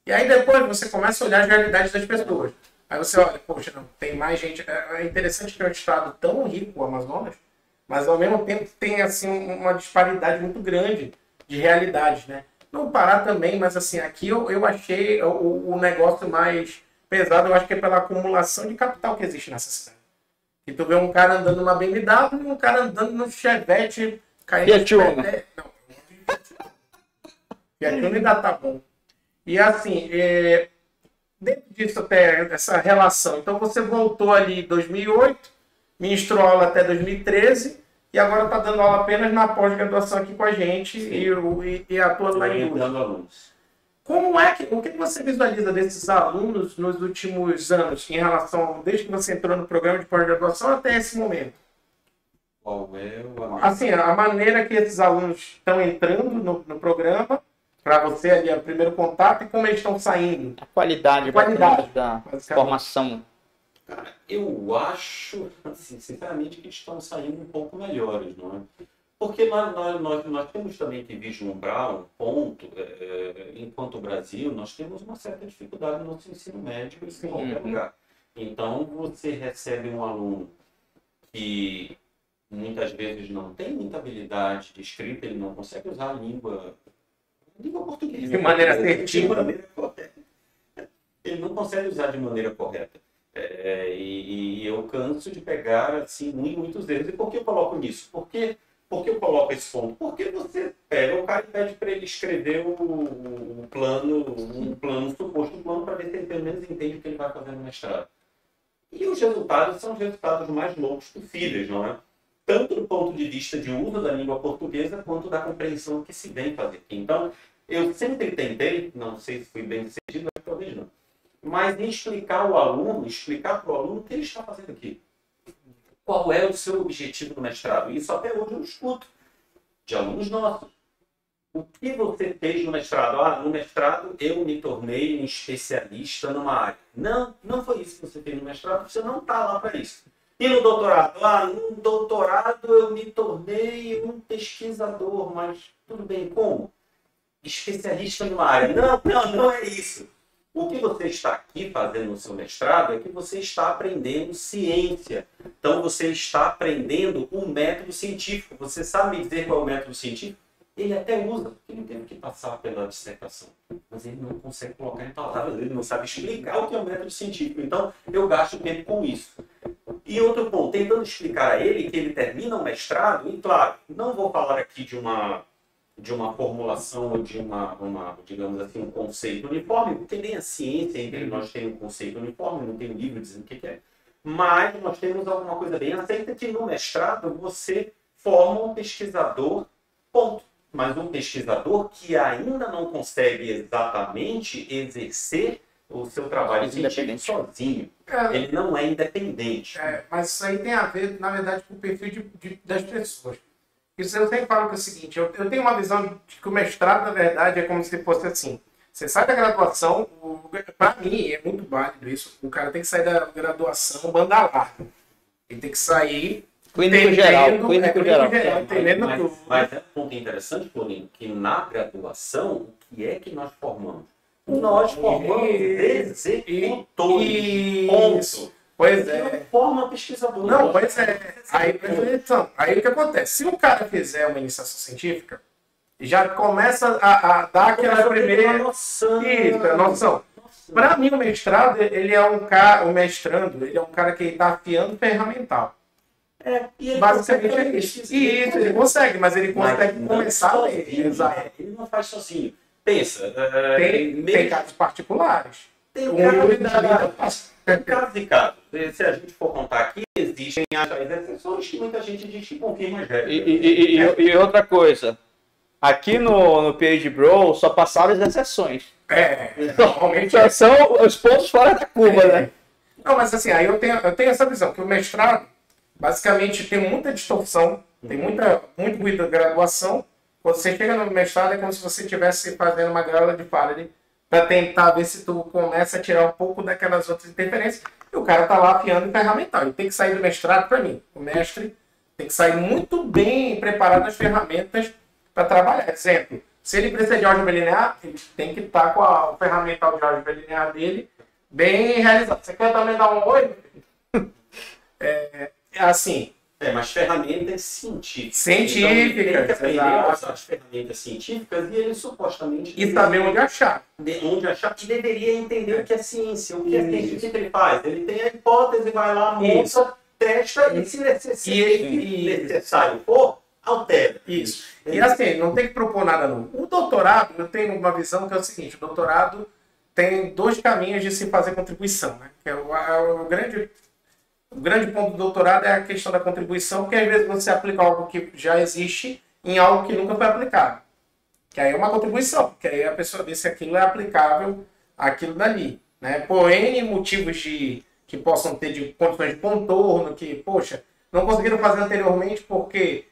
E aí depois você começa a olhar as realidades das pessoas. Aí você olha, poxa, não, tem mais gente. É interessante que é um estado tão rico, o Amazonas, mas ao mesmo tempo tem assim uma disparidade muito grande de realidades, né? No Pará também, mas assim, aqui eu achei o negócio mais pesado, eu acho que é pela acumulação de capital que existe nessa cidade. E tu vê um cara andando numa BMW e um cara andando no Chevette Fiat Uno. Não, Fiat Uno ainda tá bom. E assim, dentro disso até essa relação. Então você voltou ali em 2008, ministrou aula até 2013 e agora está dando aula apenas na pós-graduação aqui com a gente e atuando na indústria. Como é que, o que você visualiza desses alunos nos últimos anos em relação, desde que você entrou no programa de pós-graduação até esse momento? Assim, a maneira que esses alunos estão entrando no programa, para você ali, o primeiro contato, e como eles estão saindo. A qualidade da formação. Cara, eu acho, assim, sinceramente, que estão saindo um pouco melhores, não é? Porque nós temos também que vislumbrar um ponto, enquanto Brasil, nós temos uma certa dificuldade no nosso ensino médio em qualquer lugar. Então, você recebe um aluno que muitas vezes não tem muita habilidade de escrita, ele não consegue usar a língua portuguesa. De maneira assertiva. Ele não consegue usar de maneira correta. E eu canso de pegar assim, muitos erros. E por que eu coloco nisso? Por que eu coloco esse ponto? Porque você pega o cara e pede para ele escrever um suposto plano, para ver se ele pelo menos entende o que ele vai fazer no mestrado. E os resultados são os resultados mais loucos possíveis, não é? Tanto do ponto de vista de uso da língua portuguesa, quanto da compreensão que se vem fazer. Então, eu sempre tentei, não sei se fui bem sucedido, mas talvez não, mas explicar para o aluno o que ele está fazendo aqui. Qual é o seu objetivo no mestrado? Isso até hoje eu escuto de alunos nossos. O que você fez no mestrado? No mestrado eu me tornei um especialista numa área. Não foi isso que você fez no mestrado, você não está lá para isso. E no doutorado? No doutorado eu me tornei um pesquisador, mas tudo bem, como? Especialista numa área. Não é isso. O que você está aqui fazendo no seu mestrado é que você está aprendendo ciência. Então você está aprendendo um método científico. Você sabe me dizer qual é o método científico? Ele até usa, porque ele teve que passar pela dissertação. Mas ele não consegue colocar em palavras, ele não sabe explicar o que é o método científico. Então eu gasto tempo com isso. E outro ponto, tentando explicar a ele que ele termina o mestrado, e claro, não vou falar aqui de uma formulação ou de digamos assim, um conceito uniforme, porque nem a ciência entre nós tem um conceito uniforme, não tem um livro dizendo o que é. Mas nós temos alguma coisa bem aceita que no mestrado você forma um pesquisador, ponto. Mas um pesquisador que ainda não consegue exatamente exercer o seu trabalho científico sozinho. Ele não é independente. Mas isso aí tem a ver, na verdade, com o perfil das pessoas. Isso eu sempre falo que é o seguinte, eu tenho uma visão de que o mestrado, na verdade, é como se fosse assim. Você sai da graduação, para mim é muito válido isso, o cara tem que sair da graduação banda larga. Ele tem que sair... Clínico geral. Entendendo tudo. Mas é um ponto interessante, Paulinho, que na graduação, o que é que nós formamos? Nós formamos executores. Ponto. Pois é. Não forma pesquisador. Não, pois é. Aí o que acontece? Se o cara fizer uma iniciação científica, já começa a dar aquela primeira noção. Isso, a noção. Para mim, o mestrado, ele é um cara, o mestrando, ele é um cara que está afiando ferramental. E ele basicamente é isso. Isso, ele consegue, mas ele consegue começar a ler. Ele não faz sozinho. Pensa. Tem casos particulares. Tem casos e casos. Se a gente for contar aqui, existem as exceções que muita gente diz que confirma as regras. E outra coisa, aqui no PhD Bro só passaram as exceções. Normalmente são os pontos fora da curva, né? Não, mas assim, aí eu tenho essa visão, que o mestrado, basicamente, tem muita distorção, tem muito ruído da graduação. Quando você chega no mestrado, é como se você estivesse fazendo uma gaiola de Faraday para tentar ver se tu começa a tirar um pouco daquelas outras interferências. E o cara tá lá afiando em ferramental. Ele tem que sair do mestrado, para mim. O mestre tem que sair muito bem preparado nas ferramentas para trabalhar. Exemplo, se ele precisa de álgebra linear, ele tem que estar com o ferramental de álgebra linear dele bem realizado. Você quer também dar um oi? Assim... mas ferramentas científicas. Científicas, então, ele tem que aprender a usar as ferramentas científicas e ele supostamente... E saber onde achar. Onde achar, e deveria entender o que é ciência. O que é ciência, o que ele faz? Ele tem a hipótese, vai lá, monta, testa, e se necessário for, altera. Isso. E assim, não tem que propor nada novo. O doutorado, eu tenho uma visão que é o seguinte, o doutorado tem dois caminhos de se fazer contribuição, né? Que é o grande ponto do doutorado é a questão da contribuição, porque às vezes você aplica algo que já existe em algo que nunca foi aplicado. Que aí é uma contribuição, porque aí a pessoa vê se aquilo é aplicável àquilo dali, né? Por N motivos que possam ter de condições de contorno, que, poxa, não conseguiram fazer anteriormente porque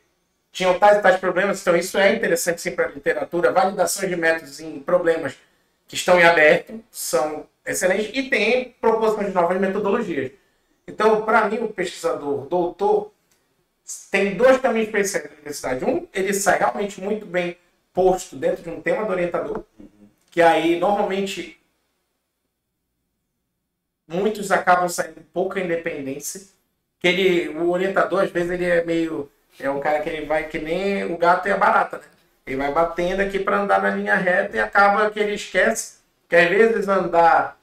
tinham tais e tais problemas, então isso é interessante sim para a literatura. Validações de métodos em problemas que estão em aberto são excelentes e tem proposições de novas metodologias. Então, para mim, o pesquisador, doutor, tem dois caminhos para essa universidade. Um, ele sai realmente muito bem posto dentro de um tema do orientador, que aí, normalmente, muitos acabam saindo com pouca independência, que o orientador, às vezes, ele é meio... É um cara que ele vai que nem o gato e a barata, né? Ele vai batendo aqui para andar na linha reta e acaba que ele esquece que, às vezes, andar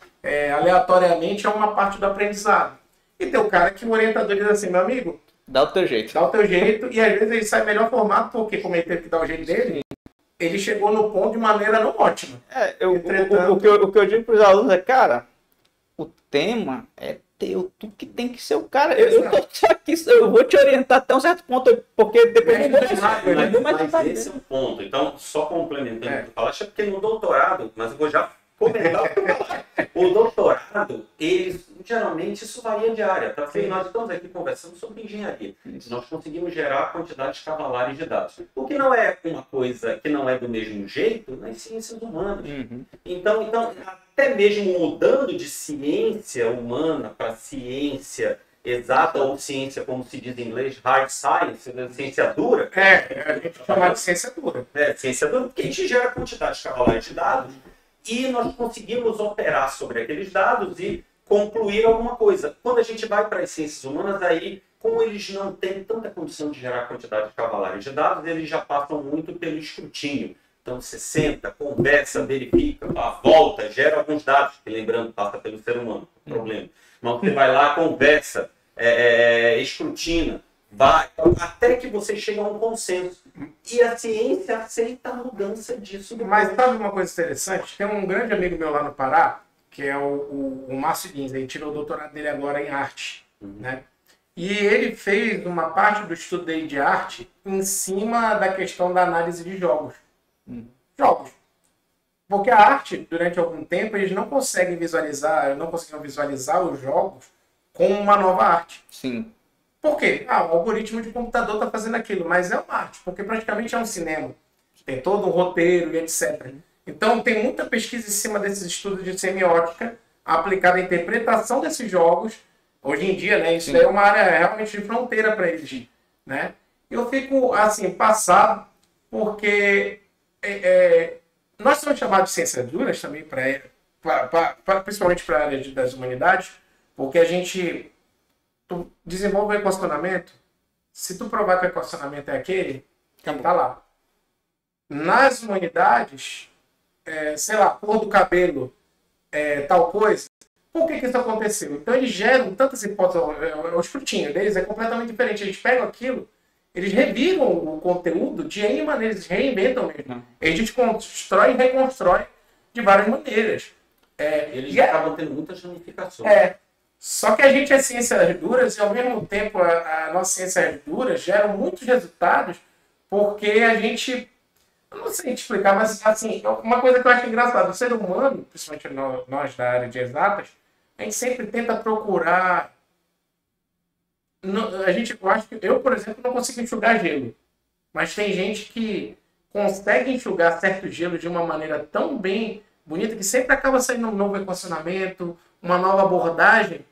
aleatoriamente é uma parte do aprendizado. E tem o cara que o orientador diz assim, meu amigo... Dá o teu jeito. Dá o teu jeito, e às vezes ele sai melhor formado, porque como ele teve que dar o jeito dele, ele chegou no ponto de maneira não ótima. O que eu digo para os alunos é, cara, o tema é teu, tu que tem que ser o cara. Eu tô só aqui, eu vou te orientar até um certo ponto, porque depois mas esse é o ponto. Então, só complementando o que tu falaste, é porque no doutorado, mas eu vou já comentar o que tu falaste. O doutorado, geralmente isso varia de área. Porque nós estamos aqui conversando sobre engenharia. Nós conseguimos gerar quantidades cavalares de dados. O que não é uma coisa que não é do mesmo jeito nas ciências humanas. Então, até mesmo mudando de ciência humana para ciência exata ou ciência, como se diz em inglês, hard science, ciência dura. A gente chama de ciência dura. Ciência dura, porque a gente gera quantidades cavalares de dados e nós conseguimos operar sobre aqueles dados e concluir alguma coisa. Quando a gente vai para as ciências humanas, aí, como eles não têm tanta condição de gerar quantidades cavalares de dados, eles já passam muito pelo escrutínio. Então você senta, conversa, verifica, volta, gera alguns dados, que lembrando, passa pelo ser humano, problema. Mas você vai lá, conversa, escrutina, vai, até que você chega a um consenso. E a ciência aceita a mudança disso. Mas sabe uma coisa interessante? Tem um grande amigo meu lá no Pará, que é o Márcio Lins, ele tirou o doutorado dele agora em arte, né? E ele fez uma parte do estudo dele de arte em cima da questão da análise de jogos. Jogos. Porque a arte, durante algum tempo, eles não conseguiam visualizar os jogos como uma nova arte. Sim. Por quê? O algoritmo de computador está fazendo aquilo, mas é uma arte, porque praticamente é um cinema. Tem todo um roteiro e etc. Então, tem muita pesquisa em cima desses estudos de semiótica aplicada à interpretação desses jogos. Hoje em dia, né, isso é uma área realmente de fronteira para eles, né? Eu fico, assim, passado, porque nós somos chamados de ciências duras também, principalmente para a área das humanidades, porque a gente desenvolve um equacionamento. Se tu provar que o equacionamento é aquele, tá lá. Nas humanidades, sei lá, cor do cabelo, tal coisa. Por que isso aconteceu? Então eles geram tantas hipóteses, o escrutínio deles é completamente diferente. Eles pegam aquilo, eles reviram o conteúdo de N maneiras, eles reinventam mesmo. Eles constrói e reconstrói de várias maneiras. Eles acabam tendo muitas ramificações. Só que a gente é ciências duras e ao mesmo tempo a nossa ciências duras geram muitos resultados porque a gente... Eu não sei te explicar, mas assim, uma coisa que eu acho engraçada, o ser humano, principalmente nós da área de exatas, a gente sempre tenta procurar... Eu acho que eu, por exemplo, não consigo enxugar gelo. Mas tem gente que consegue enxugar certo gelo de uma maneira tão bem bonita que sempre acaba saindo um novo equacionamento, uma nova abordagem.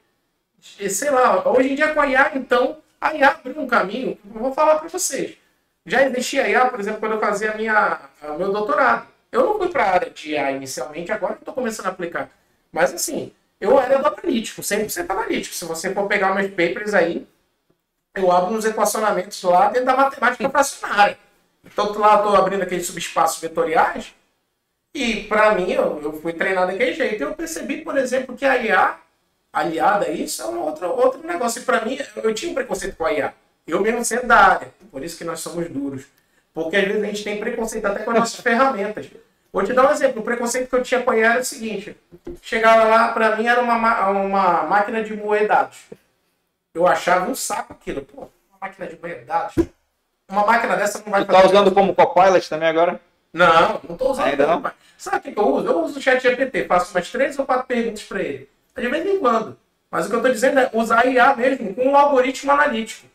E, sei lá, hoje em dia com a IA, então, a IA abriu um caminho, eu vou falar para vocês. Já existia a IA, por exemplo, quando eu fazia meu doutorado. Eu não fui para a área de IA inicialmente, agora que estou começando a aplicar. Mas assim, eu era do analítico, 100% analítico. Se você for pegar meus papers aí, eu abro uns equacionamentos lá dentro da matemática fracionária. Então lá eu estou abrindo aqueles subespaços vetoriais e para mim eu fui treinado daquele jeito. Eu percebi, por exemplo, que a IA, aliada a isso, é um outro negócio. E para mim, eu tinha um preconceito com a IA. Eu mesmo sendo da área, por isso que nós somos duros. Porque às vezes a gente tem preconceito até com as nossas ferramentas. Vou te dar um exemplo. O preconceito que eu tinha com a IA era o seguinte. Chegava lá, para mim era uma máquina de moer dados. Eu achava um saco aquilo. Pô, uma máquina de moer dados. Uma máquina dessa não vai fazer... Tu tá usando como Copilot também agora? Não tô usando. Ainda não? Sabe o que eu uso? Eu uso o ChatGPT. Faço umas 3 ou 4 perguntas para ele. De vez em quando. Mas o que eu estou dizendo é usar a IA mesmo com um algoritmo analítico.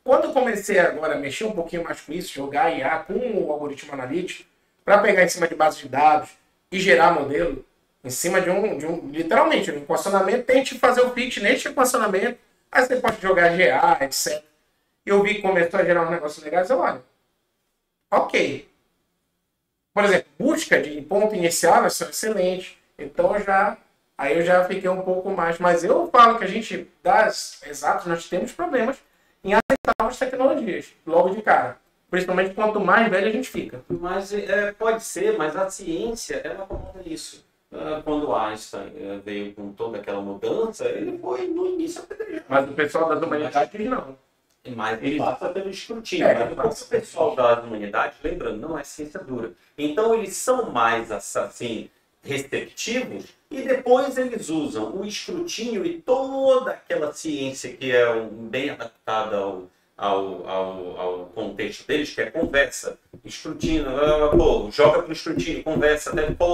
Quando eu comecei agora a mexer um pouquinho mais com isso, jogar a IA com o algoritmo analítico, para pegar em cima de base de dados e gerar modelo, em cima de um literalmente, um equacionamento, tente fazer o pitch neste equacionamento, aí você pode jogar GA, etc. E eu vi que começou a gerar uns negócios legais, eu olho, ok. Por exemplo, busca de ponto inicial, elas são excelentes, então aí eu já fiquei um pouco mais, mas eu falo que a gente, das exatas, nós temos problemas em aceitar as tecnologias, logo de cara. Principalmente quanto mais velho a gente fica. Mas pode ser, mas a ciência, ela acomoda isso. Quando Einstein veio com toda aquela mudança, ele foi no início apedrejado. Mas o pessoal das humanidades não. Mas ele passa pelo escrutínio. Mas o pessoal das humanidades, lembrando, não é ciência dura. Então eles são mais assim, receptivos e depois eles usam o escrutínio e toda aquela ciência que é bem adaptada ao contexto deles, que é conversa, escrutínio, joga para o escrutínio, conversa,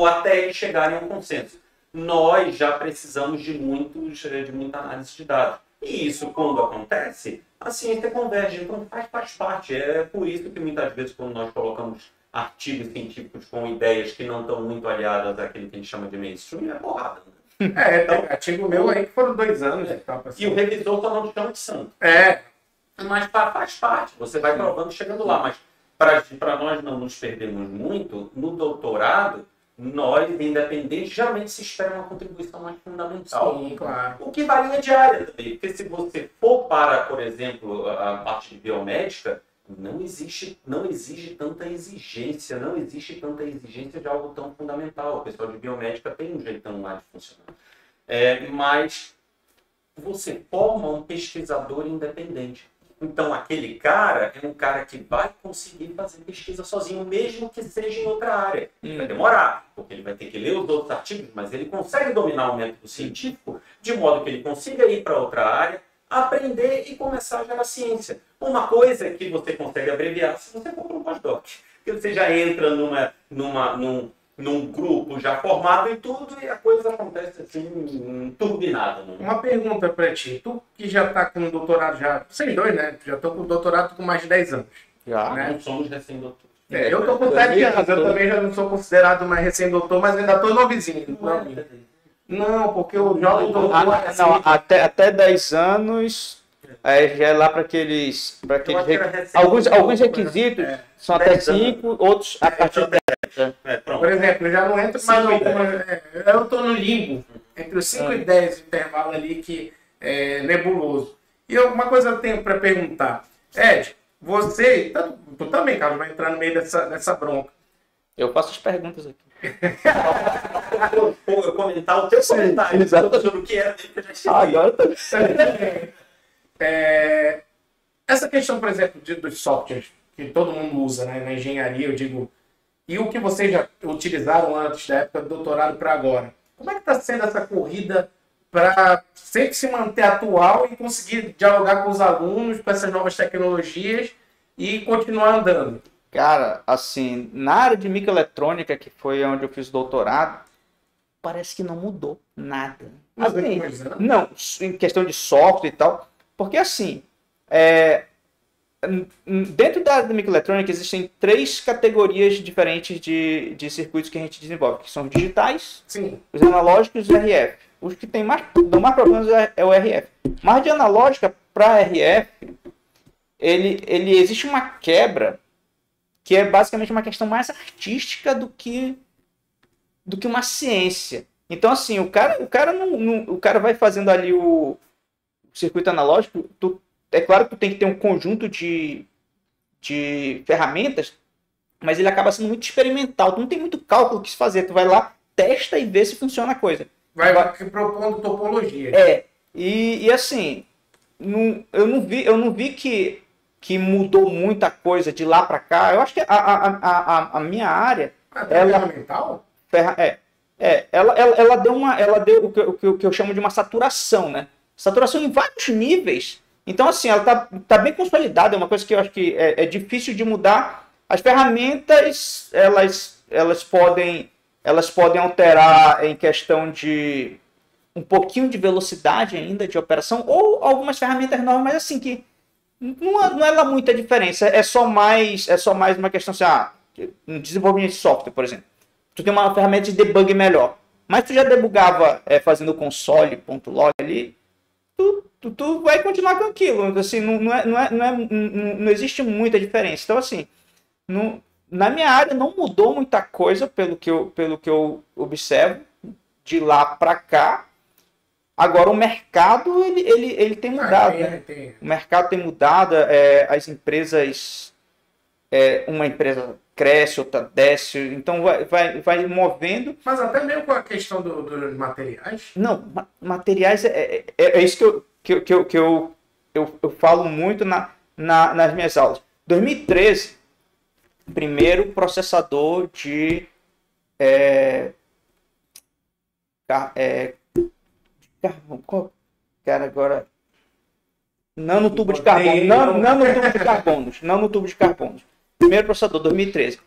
até eles chegarem a um consenso. Nós já precisamos de muita análise de dados. E isso, quando acontece, a ciência converge, então faz parte. É por isso que muitas vezes, quando nós colocamos artigos científicos com ideias que não estão muito aliadas àquilo que a gente chama de mainstream, é porrada. Então, artigo meu aí que foram 2 anos. E o revisor só não chama de santo. Mas faz parte, você vai provando chegando lá. Mas para nós não nos perdermos muito, no doutorado, nós, independente, geralmente se espera uma contribuição mais fundamental. Sim, claro. O que varia de área também. Porque se você for para, por exemplo, a parte de biomédica, não exige tanta exigência, de algo tão fundamental. O pessoal de biomédica tem um jeitão lá de funcionar. Mas você forma um pesquisador independente. Então, aquele cara é um cara que vai conseguir fazer pesquisa sozinho, mesmo que seja em outra área. Vai demorar, porque ele vai ter que ler os outros artigos, mas ele consegue dominar o método científico de modo que ele consiga ir para outra área, aprender e começar a gerar ciência. Uma coisa que você consegue abreviar se você for para um pós-doc. Porque você já entra num grupo já formado e tudo, e a coisa acontece assim, turbinada. Né? Uma pergunta para ti. Tu que já está com doutorado, vocês dois, né? Já estou com doutorado com mais de 10 anos. Já, né? Não somos recém-doutores. Eu estou com 7 anos, eu também já não sou considerado mais recém-doutor, mas ainda estou novizinho. Não, porque eu jogo doutor... Até 10 anos... já é lá para aqueles alguns requisitos são até 5, outros a partir de 10. Por exemplo, eu já não entro mais eu estou no limbo entre os 5 e 10 intervalo ali que é nebuloso. E uma coisa eu tenho para perguntar. Ed, você, tu também, Carlos, vai entrar no meio dessa bronca. Eu faço as perguntas aqui. Eu comentar o teu comentário. Exato. Sobre o que era dele que eu já sei. Agora tá... Essa questão, por exemplo, dos softwares que todo mundo usa, né, na engenharia, eu digo, e o que vocês já utilizaram antes da época do doutorado para agora, como é que está sendo essa corrida para sempre se manter atual e conseguir dialogar com os alunos, com essas novas tecnologias e continuar andando? Cara, assim, na área de microeletrônica, que foi onde eu fiz doutorado, parece que não mudou nada. Assim, não, em questão de software e tal, porque assim, dentro da microeletrônica existem 3 categorias diferentes de circuitos que a gente desenvolve, que são os digitais, sim, os analógicos e os RF. Os que dão mais problemas é o RF. Mas de analógica para RF, ele existe uma quebra que é basicamente uma questão mais artística do que uma ciência. Então, assim, o cara vai fazendo ali o circuito analógico, é claro que tu tem que ter um conjunto de ferramentas, mas ele acaba sendo muito experimental. Tu não tem muito cálculo que se fazer. Tu vai lá, testa e vê se funciona a coisa. Vai propondo topologia. E assim, eu não vi que mudou muita coisa de lá para cá. Eu acho que a minha área, ferramental? Ela deu o que eu chamo de uma saturação, né? Saturação em vários níveis. Então, assim, ela tá bem consolidada, é uma coisa que eu acho que é difícil de mudar. As ferramentas, elas podem alterar em questão de um pouquinho de velocidade ainda de operação, ou algumas ferramentas novas, mas assim, que não é lá muita diferença. É só mais uma questão assim, no desenvolvimento de software, por exemplo. Tu tem uma ferramenta de debug melhor. Mas tu já debugava fazendo console.log ali, tu vai continuar com aquilo. Assim, não existe muita diferença. Então, assim, na minha área não mudou muita coisa pelo que eu observo de lá para cá. Agora, o mercado ele tem mudado. O mercado tem mudado, as empresas... uma empresa cresce, outra desce, então vai movendo. Mas até mesmo com a questão dos materiais? Não, materiais é isso que eu falo muito nas minhas aulas. 2013, primeiro processador de cara, agora nanotubo de carbono, nanotubo de carbono. Primeiro processador, 2013.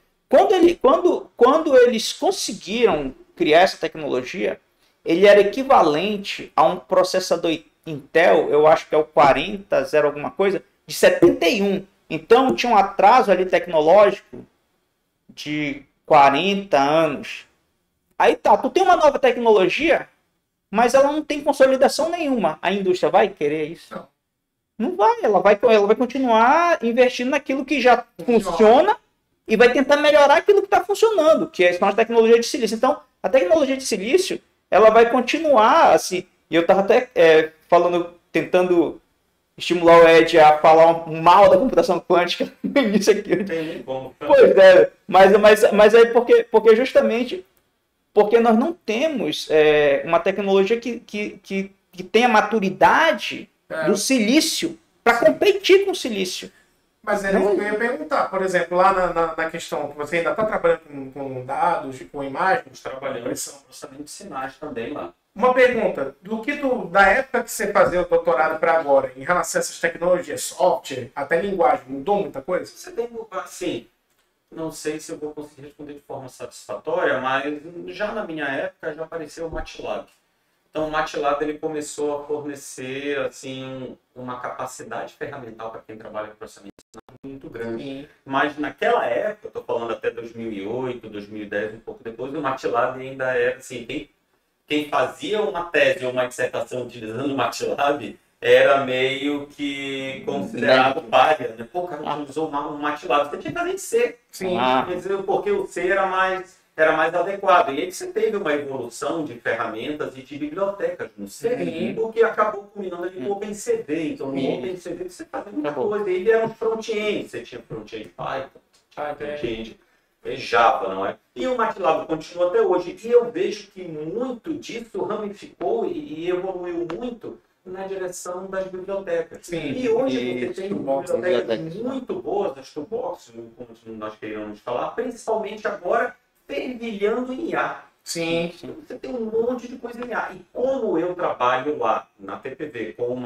Quando eles conseguiram criar essa tecnologia, ele era equivalente a um processador Intel, eu acho que é o 40, alguma coisa, de 71. Então tinha um atraso ali tecnológico de 40 anos. Aí tá, tu tem uma nova tecnologia, mas ela não tem consolidação nenhuma. A indústria vai querer isso? Não vai, ela vai continuar investindo naquilo que já funciona e vai tentar melhorar aquilo que está funcionando, que são as tecnologias de silício. Então, a tecnologia de silício, ela vai continuar assim. E eu estava até tentando estimular o Ed a falar mal da computação quântica no início aqui. Pois é, mas é porque justamente porque nós não temos uma tecnologia que tenha maturidade do silício para competir com o silício. Mas era isso que eu ia perguntar. Por exemplo, lá na questão que você ainda está trabalhando com dados, com imagens, trabalhando em processamento de sinais também lá. Uma pergunta, da época que você fazia o doutorado para agora, em relação a essas tecnologias, software, até linguagem, mudou muita coisa? Você tem, assim, não sei se eu vou conseguir responder de forma satisfatória, mas já na minha época já apareceu o MATLAB. Então, o MATLAB ele começou a fornecer assim, uma capacidade ferramental para quem trabalha com processamento de sinais muito grande. Sim. Mas naquela época, estou falando até 2008, 2010, um pouco depois, o MATLAB ainda era assim, quem fazia uma tese ou uma dissertação utilizando o MATLAB era meio que considerado pária, né? Pô, o cara utilizou um MATLAB, você tinha que fazer de C. Sim. Porque o C era mais adequado. E aí você teve uma evolução de ferramentas e de bibliotecas no C, porque acabou culminando ali no OpenCV. Então, no OpenCV você fazia muita coisa. E ele era um front-end. Você tinha front-end Python, front-end Java, não é? E o MATLAB continua até hoje. E eu vejo que muito disso ramificou e evoluiu muito na direção das bibliotecas. Sim. E hoje você tem bibliotecas muito boas, as toolboxes, como nós queríamos falar, principalmente agora fervilhando em IA. Sim. Você tem um monte de coisa em IA. E como eu trabalho lá na TPV com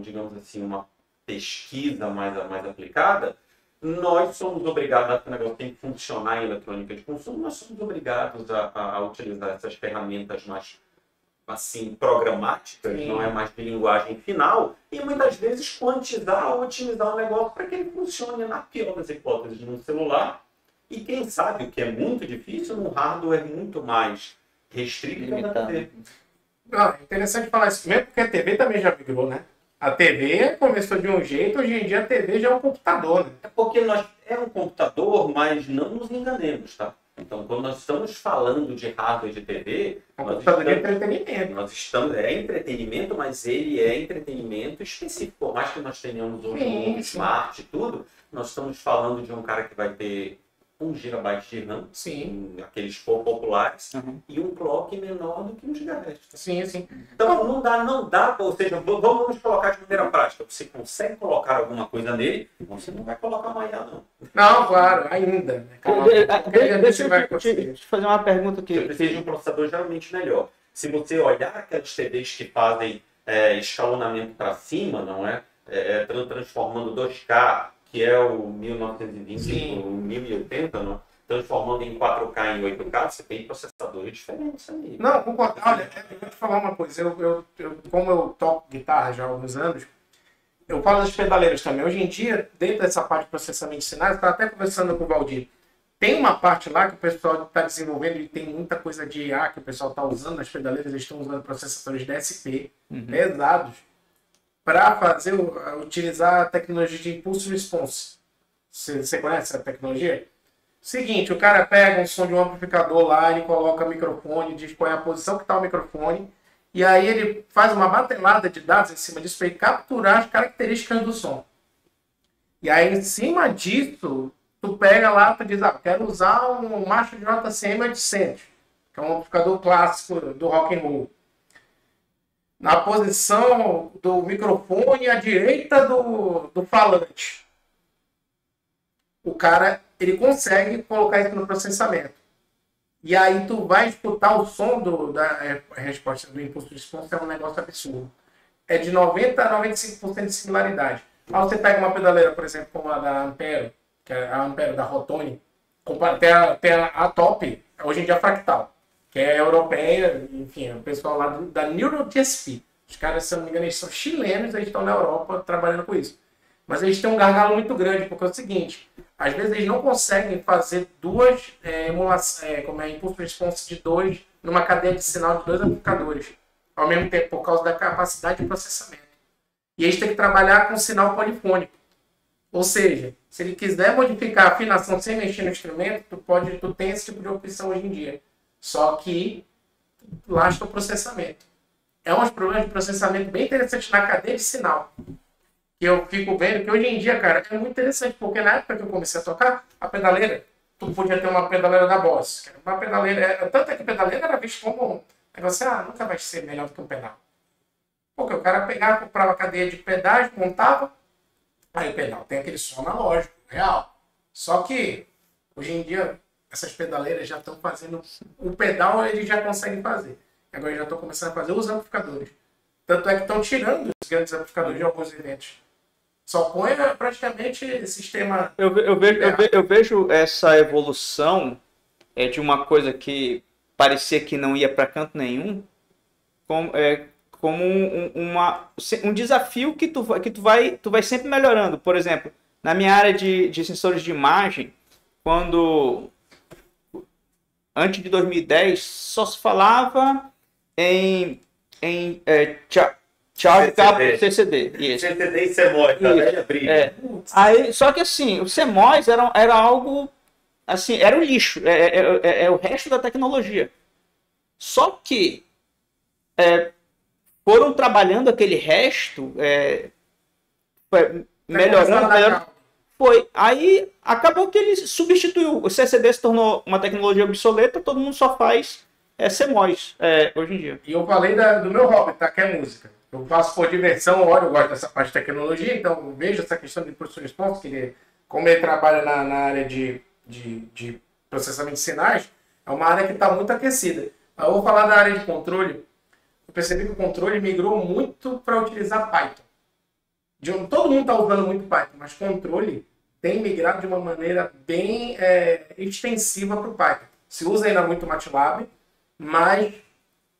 digamos assim, uma pesquisa mais aplicada, nós somos obrigados, o negócio tem que funcionar em eletrônica de consumo, nós somos obrigados a utilizar essas ferramentas mais assim, programáticas, não é mais de linguagem final, e muitas vezes quantizar ou otimizar o negócio para que ele funcione, na pior das hipóteses, num celular, e quem sabe, o que é muito difícil, num hardware muito mais restrito que na TV. É interessante falar isso mesmo, porque a TV também já migrou, né? A TV começou de um jeito, hoje em dia a TV já é um computador, né? É porque é um computador, mas não nos enganemos, tá? Então, quando nós estamos falando de hardware de TV, é entretenimento, mas ele é entretenimento específico. Por mais que nós tenhamos hoje um smart e tudo, nós estamos falando de um cara que vai ter 1 GB de RAM, Sim. aqueles populares, e um clock menor do que 1 GHz. Sim, sim. Então não dá, ou seja, vamos colocar de maneira prática. Você consegue colocar alguma coisa nele, você não vai colocar uma IA, não. Não, claro, ainda. Né? Deixa eu te fazer uma pergunta aqui. Você precisa de um processador geralmente melhor. Se você olhar aquelas TVs que fazem escalonamento para cima, não é? Transformando 2K, que é o 1920, o 1080, não? Transformando em 4K em 8K, você tem processadores diferentes ali. Não, concordo. Olha, eu vou te falar uma coisa. Como eu toco guitarra já há alguns anos, eu falo das pedaleiras também. Hoje em dia, dentro dessa parte de processamento de sinais, eu estava até conversando com o Valdir. Tem uma parte lá que o pessoal está desenvolvendo e tem muita coisa de IA que o pessoal está usando. As pedaleiras estão usando processadores DSP pesados para utilizar a tecnologia de Impulse Response. Você conhece essa tecnologia? Seguinte, o cara pega um som de um amplificador lá, ele coloca o microfone, diz qual é a posição que está o microfone, e aí ele faz uma batelada de dados em cima disso para ele capturar as características do som. E aí, em cima disso, tu pega lá e diz, quero usar um Marshall JCM 800, que é um amplificador clássico do rock and roll. Na posição do microfone à direita do falante. O cara, ele consegue colocar isso no processamento. E aí tu vai escutar o som da resposta do impulso de resposta, é um negócio absurdo. É de 90% a 95% de similaridade. Aí você pega uma pedaleira, por exemplo, como a da Ampero, que é a Ampero da Rotone, tem a top, hoje em dia Fractal, que é europeia, enfim, é o pessoal lá da NeuroTSP. Os caras, se eu não me engano, eles são chilenos, eles estão na Europa trabalhando com isso. Mas eles têm um gargalo muito grande, porque é o seguinte, às vezes eles não conseguem fazer duas impulso response de 2 numa cadeia de sinal de 2 amplificadores, ao mesmo tempo, por causa da capacidade de processamento. E eles têm que trabalhar com sinal polifônico. Ou seja, se ele quiser modificar a afinação sem mexer no instrumento, tu tem esse tipo de opção hoje em dia. Só que lasca o processamento. É um problema de processamento bem interessante na cadeia de sinal. Que eu fico vendo que hoje em dia, cara, é muito interessante, porque na época que eu comecei a tocar, a pedaleira, tu podia ter uma pedaleira da Boss. Que era uma pedaleira, tanto é que a pedaleira era vista como um negócio, nunca vai ser melhor do que um pedal. Porque o cara pegava, comprava a cadeia de pedais, montava, aí o pedal tem aquele som analógico, real. Só que, hoje em dia, essas pedaleiras já estão fazendo, o pedal eles já conseguem fazer. Agora eu já estou começando a fazer os amplificadores. Tanto é que estão tirando os grandes amplificadores de alguns eventos. Só põe praticamente sistema... Eu vejo essa evolução de uma coisa que parecia que não ia para canto nenhum, como um desafio que tu vai sempre melhorando. Por exemplo, na minha área de sensores de imagem, antes de 2010, só se falava em charge cable CCD. Isso. CCD e CMOS, tá velha briga. Aí, só que assim, o CMOS era algo, assim, era o lixo, é o resto da tecnologia. Só que foram trabalhando aquele resto, melhorando. Foi. Aí acabou que ele substituiu. O CCD se tornou uma tecnologia obsoleta, todo mundo só faz CMOS hoje em dia. E eu falei do meu hobby, tá? Que é música. Eu faço por diversão, eu gosto dessa parte de tecnologia, então eu vejo essa questão de impulso response, que como ele trabalha na área de processamento de sinais, é uma área que está muito aquecida. Eu vou falar da área de controle. Eu percebi que o controle migrou muito para utilizar Python. Todo mundo está usando muito Python, mas controle tem migrado de uma maneira bem extensiva para o Python. Se usa ainda muito MATLAB, mas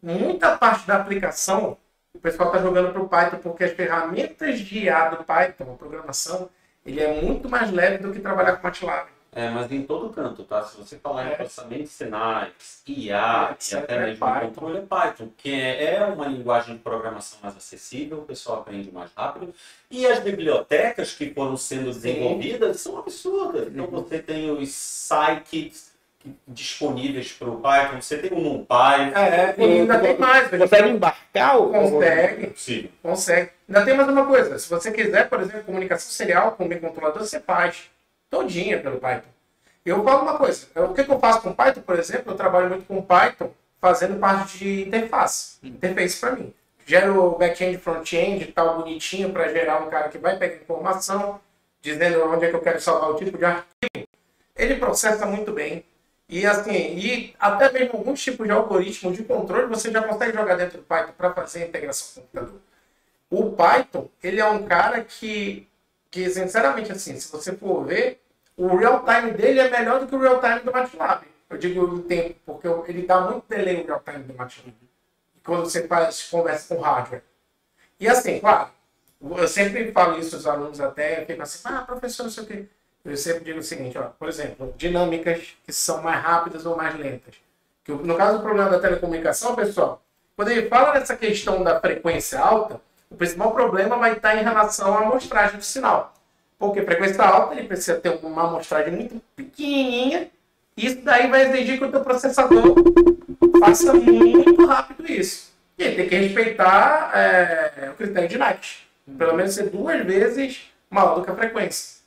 muita parte da aplicação o pessoal está jogando para o Python, porque as ferramentas de IA do Python, a programação, ele é muito mais leve do que trabalhar com MATLAB. Mas em todo canto, tá? Se você falar em processamento de sinais, IA e até mesmo controle, é Python, que é uma linguagem de programação mais acessível, o pessoal aprende mais rápido. E as bibliotecas que foram sendo desenvolvidas são absurdas. Então você tem os scikits disponíveis para o Python, você tem o NumPy. E ainda tem mais. Consegue embarcar? Consegue. Sim. Consegue. Ainda tem mais uma coisa. Se você quiser, por exemplo, comunicação serial com o microcontrolador, você faz todinha pelo Python. Eu falo uma coisa, o que eu faço com Python, por exemplo, eu trabalho muito com Python fazendo parte de interface para mim. Gero back-end, front-end, tal, bonitinho para gerar um cara que vai pegar informação, dizendo onde é que eu quero salvar o tipo de arquivo. Ele processa muito bem. E assim, e até mesmo alguns tipos de algoritmos de controle você já consegue jogar dentro do Python para fazer a integração com o computador. O Python, ele é um cara que sinceramente, assim, se você for ver, o real-time dele é melhor do que o real-time do MATLAB. Eu digo o tempo, porque ele dá muito delay no real-time do MATLAB. Quando você conversa com hardware. E assim, claro, eu sempre falo isso aos alunos até, ficam assim, professor, não sei o quê. Eu sempre digo o seguinte, ó, por exemplo, dinâmicas que são mais rápidas ou mais lentas. Que, no caso do problema da telecomunicação, pessoal, quando ele fala dessa questão da frequência alta, o principal problema vai estar em relação à amostragem do sinal. Porque frequência alta, ele precisa ter uma amostragem muito pequenininha, e isso daí vai exigir que o teu processador faça muito rápido isso. E ele tem que respeitar o critério de NAT. Pelo menos ser 2 vezes maior do que a frequência.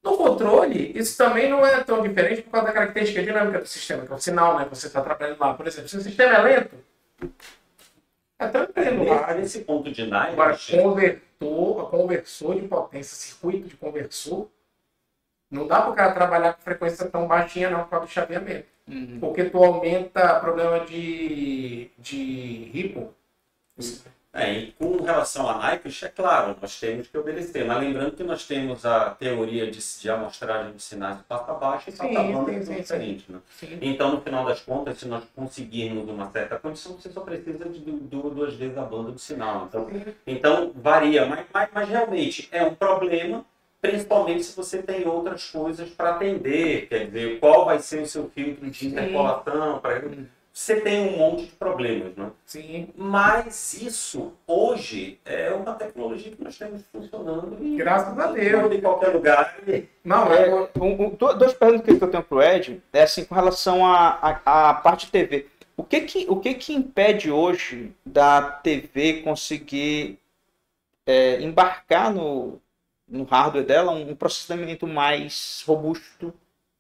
No controle, isso também não é tão diferente por causa da característica dinâmica do sistema, que é o sinal, né, que você está trabalhando lá. Por exemplo, se o sistema é lento, é tranquilo lá. Nesse ponto de NAT, agora, conversor de potência, circuito de conversor, não dá para o cara trabalhar com frequência tão baixinha não, por causa do chaveamento. Porque tu aumenta problema de ripple. E com relação a Nyquist, é claro, nós temos que obedecer. Mas lembrando que nós temos a teoria de amostragem de sinais de pasta baixa e pasta banda que são diferentes. Né? Então, no final das contas, se nós conseguirmos uma certa condição, você só precisa de 2 vezes a banda do sinal. Então varia. Mas realmente é um problema, principalmente se você tem outras coisas para atender. Quer dizer, qual vai ser o seu filtro de interpolação. Você tem um monte de problemas, né? Sim. Mas isso, hoje, é uma tecnologia que nós temos funcionando. E graças a Deus. Em qualquer lugar. Não, duas perguntas que eu tenho para o Ed, é assim, com relação à parte de TV. O que impede hoje da TV conseguir embarcar no hardware dela um processamento mais robusto,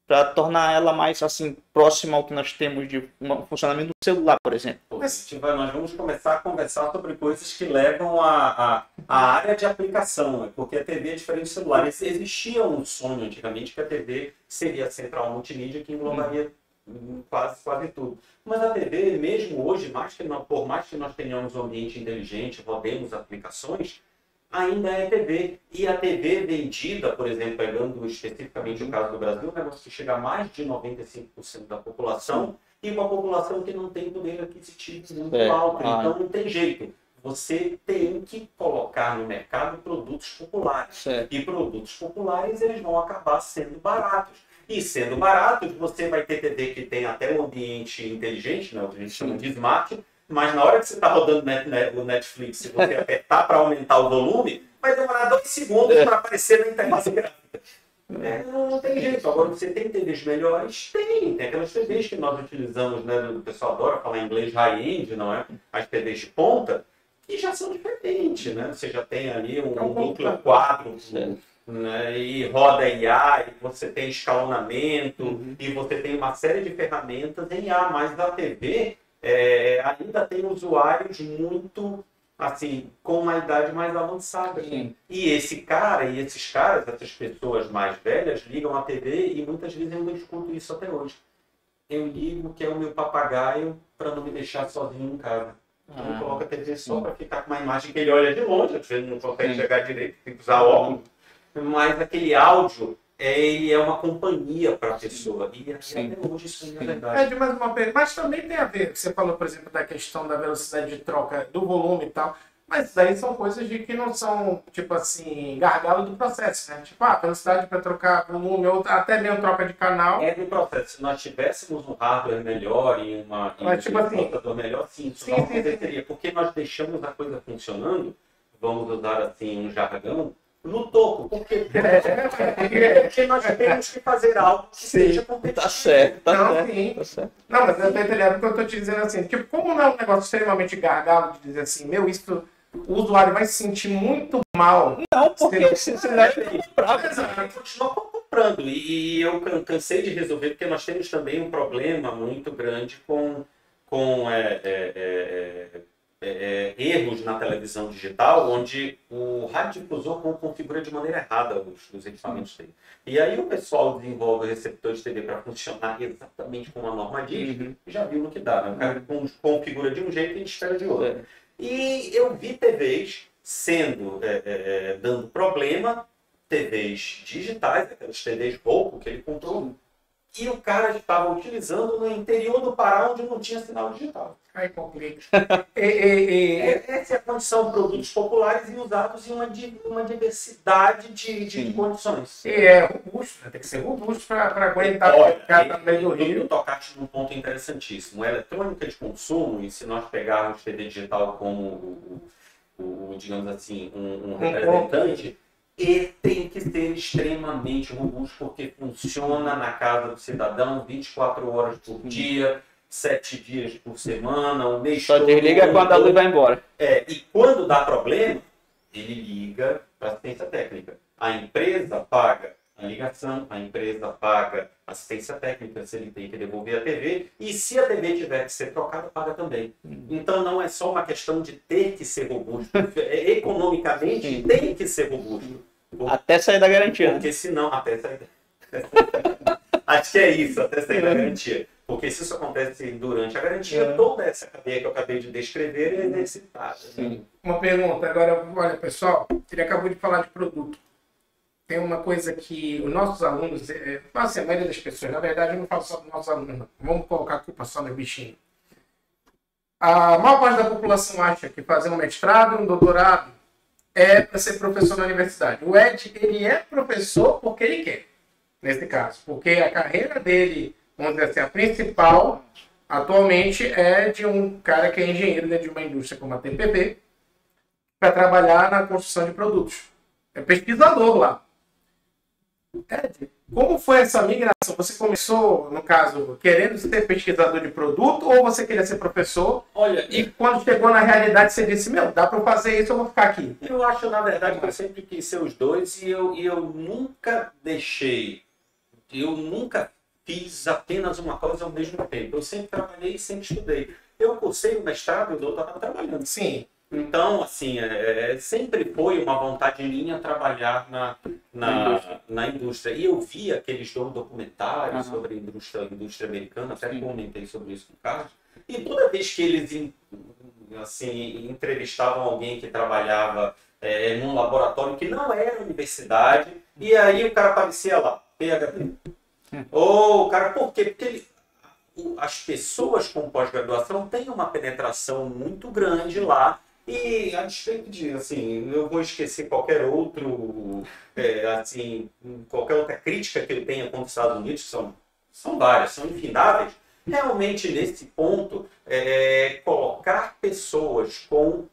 para tornar ela mais assim próxima ao que nós temos de funcionamento do celular, por exemplo? Nós vamos começar a conversar sobre coisas que levam à área de aplicação, né? Porque a TV é diferente do celular. Existia um sonho antigamente que a TV seria a central multimídia que englobaria quase tudo. Mas a TV, mesmo hoje, por mais que nós tenhamos um ambiente inteligente, rodemos aplicações, ainda é TV. E a TV vendida, por exemplo, pegando especificamente o caso do Brasil, é um negócio que chega a mais de 95% da população, e uma população que não tem poder aquisitivo muito alto. Então não tem jeito. Você tem que colocar no mercado produtos populares. E produtos populares, eles vão acabar sendo baratos. E sendo baratos, você vai ter TV que tem até um ambiente inteligente, né? O que a gente chama de smart. Mas na hora que você está rodando o Netflix, se você apertar para aumentar o volume, vai demorar 2 segundos para aparecer na interface gráfica. Não tem jeito. Agora, você tem TVs melhores? Tem aquelas TVs que nós utilizamos, né? O pessoal adora falar em inglês high-end, não é? As TVs de ponta, que já são diferentes, né? Você já tem ali um núcleo quadro, né? E roda IA, e você tem escalonamento, e você tem uma série de ferramentas em IA, mas a TV... ainda tem usuários muito, assim, com uma idade mais avançada. E esses caras, essas pessoas mais velhas, ligam a TV e muitas vezes eu ainda escuto isso até hoje. Eu ligo que é o meu papagaio para não me deixar sozinho em casa. Então eu coloco a TV só para ficar com uma imagem que ele olha de longe, às vezes não consegue chegar direito, tem que usar óculos. Mas aquele áudio... ele é uma companhia para a pessoa. E até hoje isso não é verdade. Mais uma pergunta. Mas também tem a ver, você falou, por exemplo, da questão da velocidade de troca do volume e tal. Mas daí são coisas de que não são, tipo assim, gargalo do processo, né? Tipo, velocidade para trocar volume, ou até mesmo troca de canal. É do processo. Se nós tivéssemos um hardware melhor e um computador melhor, sim, isso não aconteceria. Porque nós deixamos a coisa funcionando, vamos usar assim um jargão, no topo, porque nós temos que fazer algo que seja competitivo. Tá certo. Não, mas eu tô entendendo o que eu tô te dizendo assim, tipo, como não é um negócio extremamente gargalo de dizer assim, o usuário vai se sentir muito mal. Não, porque se não é bravo. Continua comprando. E eu cansei de resolver, porque nós temos também um problema muito grande com erros na televisão digital, onde o radiodifusor configura de maneira errada os equipamentos dele. E aí o pessoal desenvolve o receptor de TV para funcionar exatamente como a norma diz, e já viu no que dá, né? O cara configura de um jeito e a gente espera de outro. E eu vi TVs dando problema, TVs digitais, aquelas TVs Roku que ele comprou, e o cara estava utilizando no interior do Pará, onde não tinha sinal digital. Aí complica. Essa é a condição de produtos populares e usados em uma diversidade de condições. E é robusto, né? Tem que ser robusto para aguentar o cara no meio do rio. Tu tocaste num ponto interessantíssimo. A eletrônica de consumo, e se nós pegarmos TV digital como, digamos assim, um representante, e tem que ser extremamente robusto, porque funciona na casa do cidadão 24 horas por dia, 7 dias por semana, um mês Só desliga quando a luz vai embora. E quando dá problema, ele liga para a assistência técnica. A empresa paga a ligação, a empresa paga assistência técnica se ele tem que devolver a TV, e se a TV tiver que ser trocada, paga também. Então não é só uma questão de ter que ser robusto, economicamente tem que ser robusto. Até sair da garantia. Porque senão, até sair acho que é isso, até sair da garantia. Porque se isso acontece durante a garantia, toda essa cadeia que eu acabei de descrever é exercitada. Uma pergunta, agora, olha pessoal, ele acabou de falar de produto. Tem uma coisa que os nossos alunos, assim, a maioria das pessoas, na verdade eu não falo só dos nossos alunos, não. Vamos colocar a culpa só no bichinho. A maior parte da população acha que fazer um mestrado, um doutorado, é para ser professor na universidade. O Ed, ele é professor porque ele quer, nesse caso. Porque a carreira dele, vamos dizer assim, a principal, atualmente, é de um cara que é engenheiro dentro de uma indústria como a TPB, para trabalhar na construção de produtos. É pesquisador lá. Ed, como foi essa migração? Você começou, no caso, querendo ser pesquisador de produto ou você queria ser professor? Olha, e quando chegou na realidade você disse, meu, dá para fazer isso, eu vou ficar aqui. Eu acho, na verdade, que eu sempre quis ser os dois e eu nunca fiz apenas uma coisa ao mesmo tempo. Eu sempre trabalhei e sempre estudei. Eu cursei o mestrado e o doutorado trabalhando. Sim. Então, assim, sempre foi uma vontade minha trabalhar na indústria. E eu vi aqueles documentários sobre a indústria americana, até comentei sobre isso com o Carlos. E toda vez que eles assim, entrevistavam alguém que trabalhava num laboratório que não era universidade, e aí o cara aparecia lá, PhD. Ou o cara, por quê? Porque as pessoas com pós-graduação têm uma penetração muito grande lá. E a despeito de, assim, eu vou esquecer qualquer outra crítica que eu tenha contra os Estados Unidos, que são várias, são infindáveis. Realmente, nesse ponto, colocar pessoas com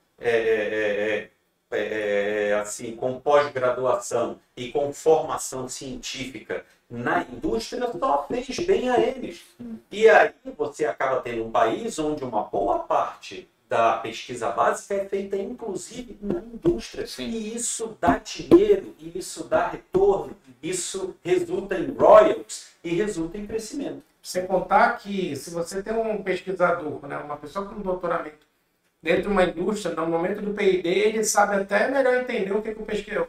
pós-graduação e com formação científica na indústria só fez bem a eles. E aí você acaba tendo um país onde uma boa parte da pesquisa básica é feita, inclusive, na indústria. Sim. E isso dá dinheiro, e isso dá retorno, isso resulta em royalties e resulta em crescimento. Sem contar que, se você tem um pesquisador, né, uma pessoa com doutoramento dentro de uma indústria, no momento do P&D, ele sabe até melhor entender o que o pesquisador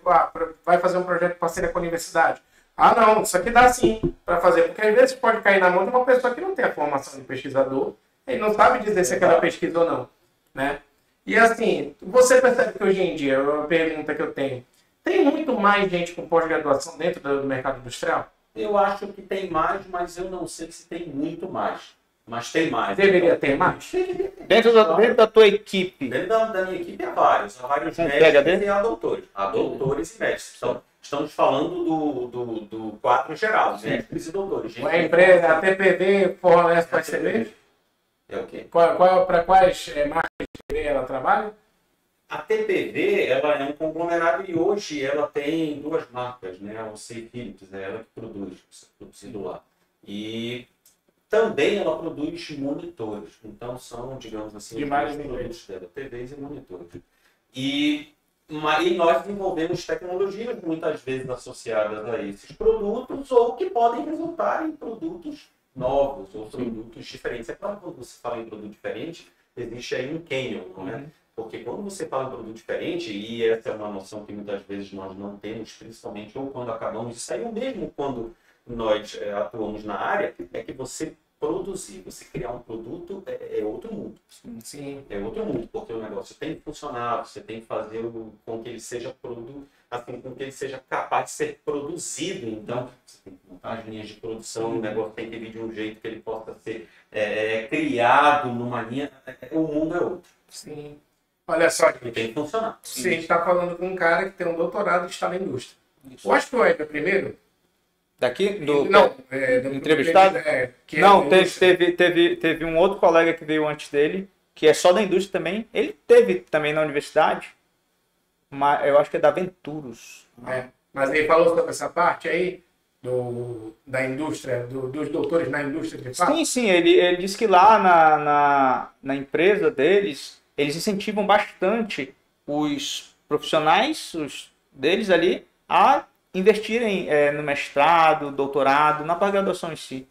vai fazer um projeto de parceria com a universidade. Ah, não, isso aqui dá sim para fazer, porque às vezes pode cair na mão de uma pessoa que não tem a formação de pesquisador, ele não sabe dizer se aquela pesquisa ou não. Né? E assim, você percebe que hoje em dia, é uma pergunta que eu tenho, tem muito mais gente com pós-graduação dentro do mercado industrial? Eu acho que tem mais, mas eu não sei se tem muito mais. Mas tem mais. Deveria ter mais? Dentro da tua equipe? Dentro da minha equipe há vários médicos e há doutores. Há doutores e médicos. Então, estamos falando do quadro geral, médicos e doutores. A empresa, a TPB, fornece para cerveja? É o quê? Para quais marcas de TV ela trabalha? A TPV, ela é um conglomerado e hoje ela tem duas marcas, né? A OC Philips, é ela que produz, produzido lá. E também ela produz monitores. Então são, digamos assim, de os vários produtos dela, TVs e monitores. E E nós desenvolvemos tecnologias muitas vezes associadas a esses produtos ou que podem resultar em produtos novos ou produtos diferentes. É claro que quando você fala em produto diferente, existe aí um canyon, né? Porque quando você fala em produto diferente, e essa é uma noção que muitas vezes nós não temos, principalmente ou quando acabamos de sair, ou mesmo quando nós atuamos na área, é que você produzir, você criar um produto é outro mundo. Sim. É outro mundo, porque o negócio tem que funcionar, você tem que fazer com que ele seja assim, com que ele seja capaz de ser produzido. Então, você tem que montar as linhas de produção, o negócio tem que vir de um jeito que ele possa ser criado numa linha. O mundo é outro. Sim. Olha só, Ele tem que funcionar. Você está falando com um cara que tem um doutorado e está na indústria. Eu acho que o Ed é primeiro. Daqui? Não, do entrevistado? Não, teve um outro colega que veio antes dele, que é só da indústria também. Ele teve também na universidade, mas eu acho que é da Venturos. Mas ele falou sobre essa parte aí da indústria, dos doutores na indústria de fato? Sim, ele disse que lá na empresa deles, eles incentivam bastante os profissionais deles ali a investirem no mestrado, doutorado, na pós-graduação em si.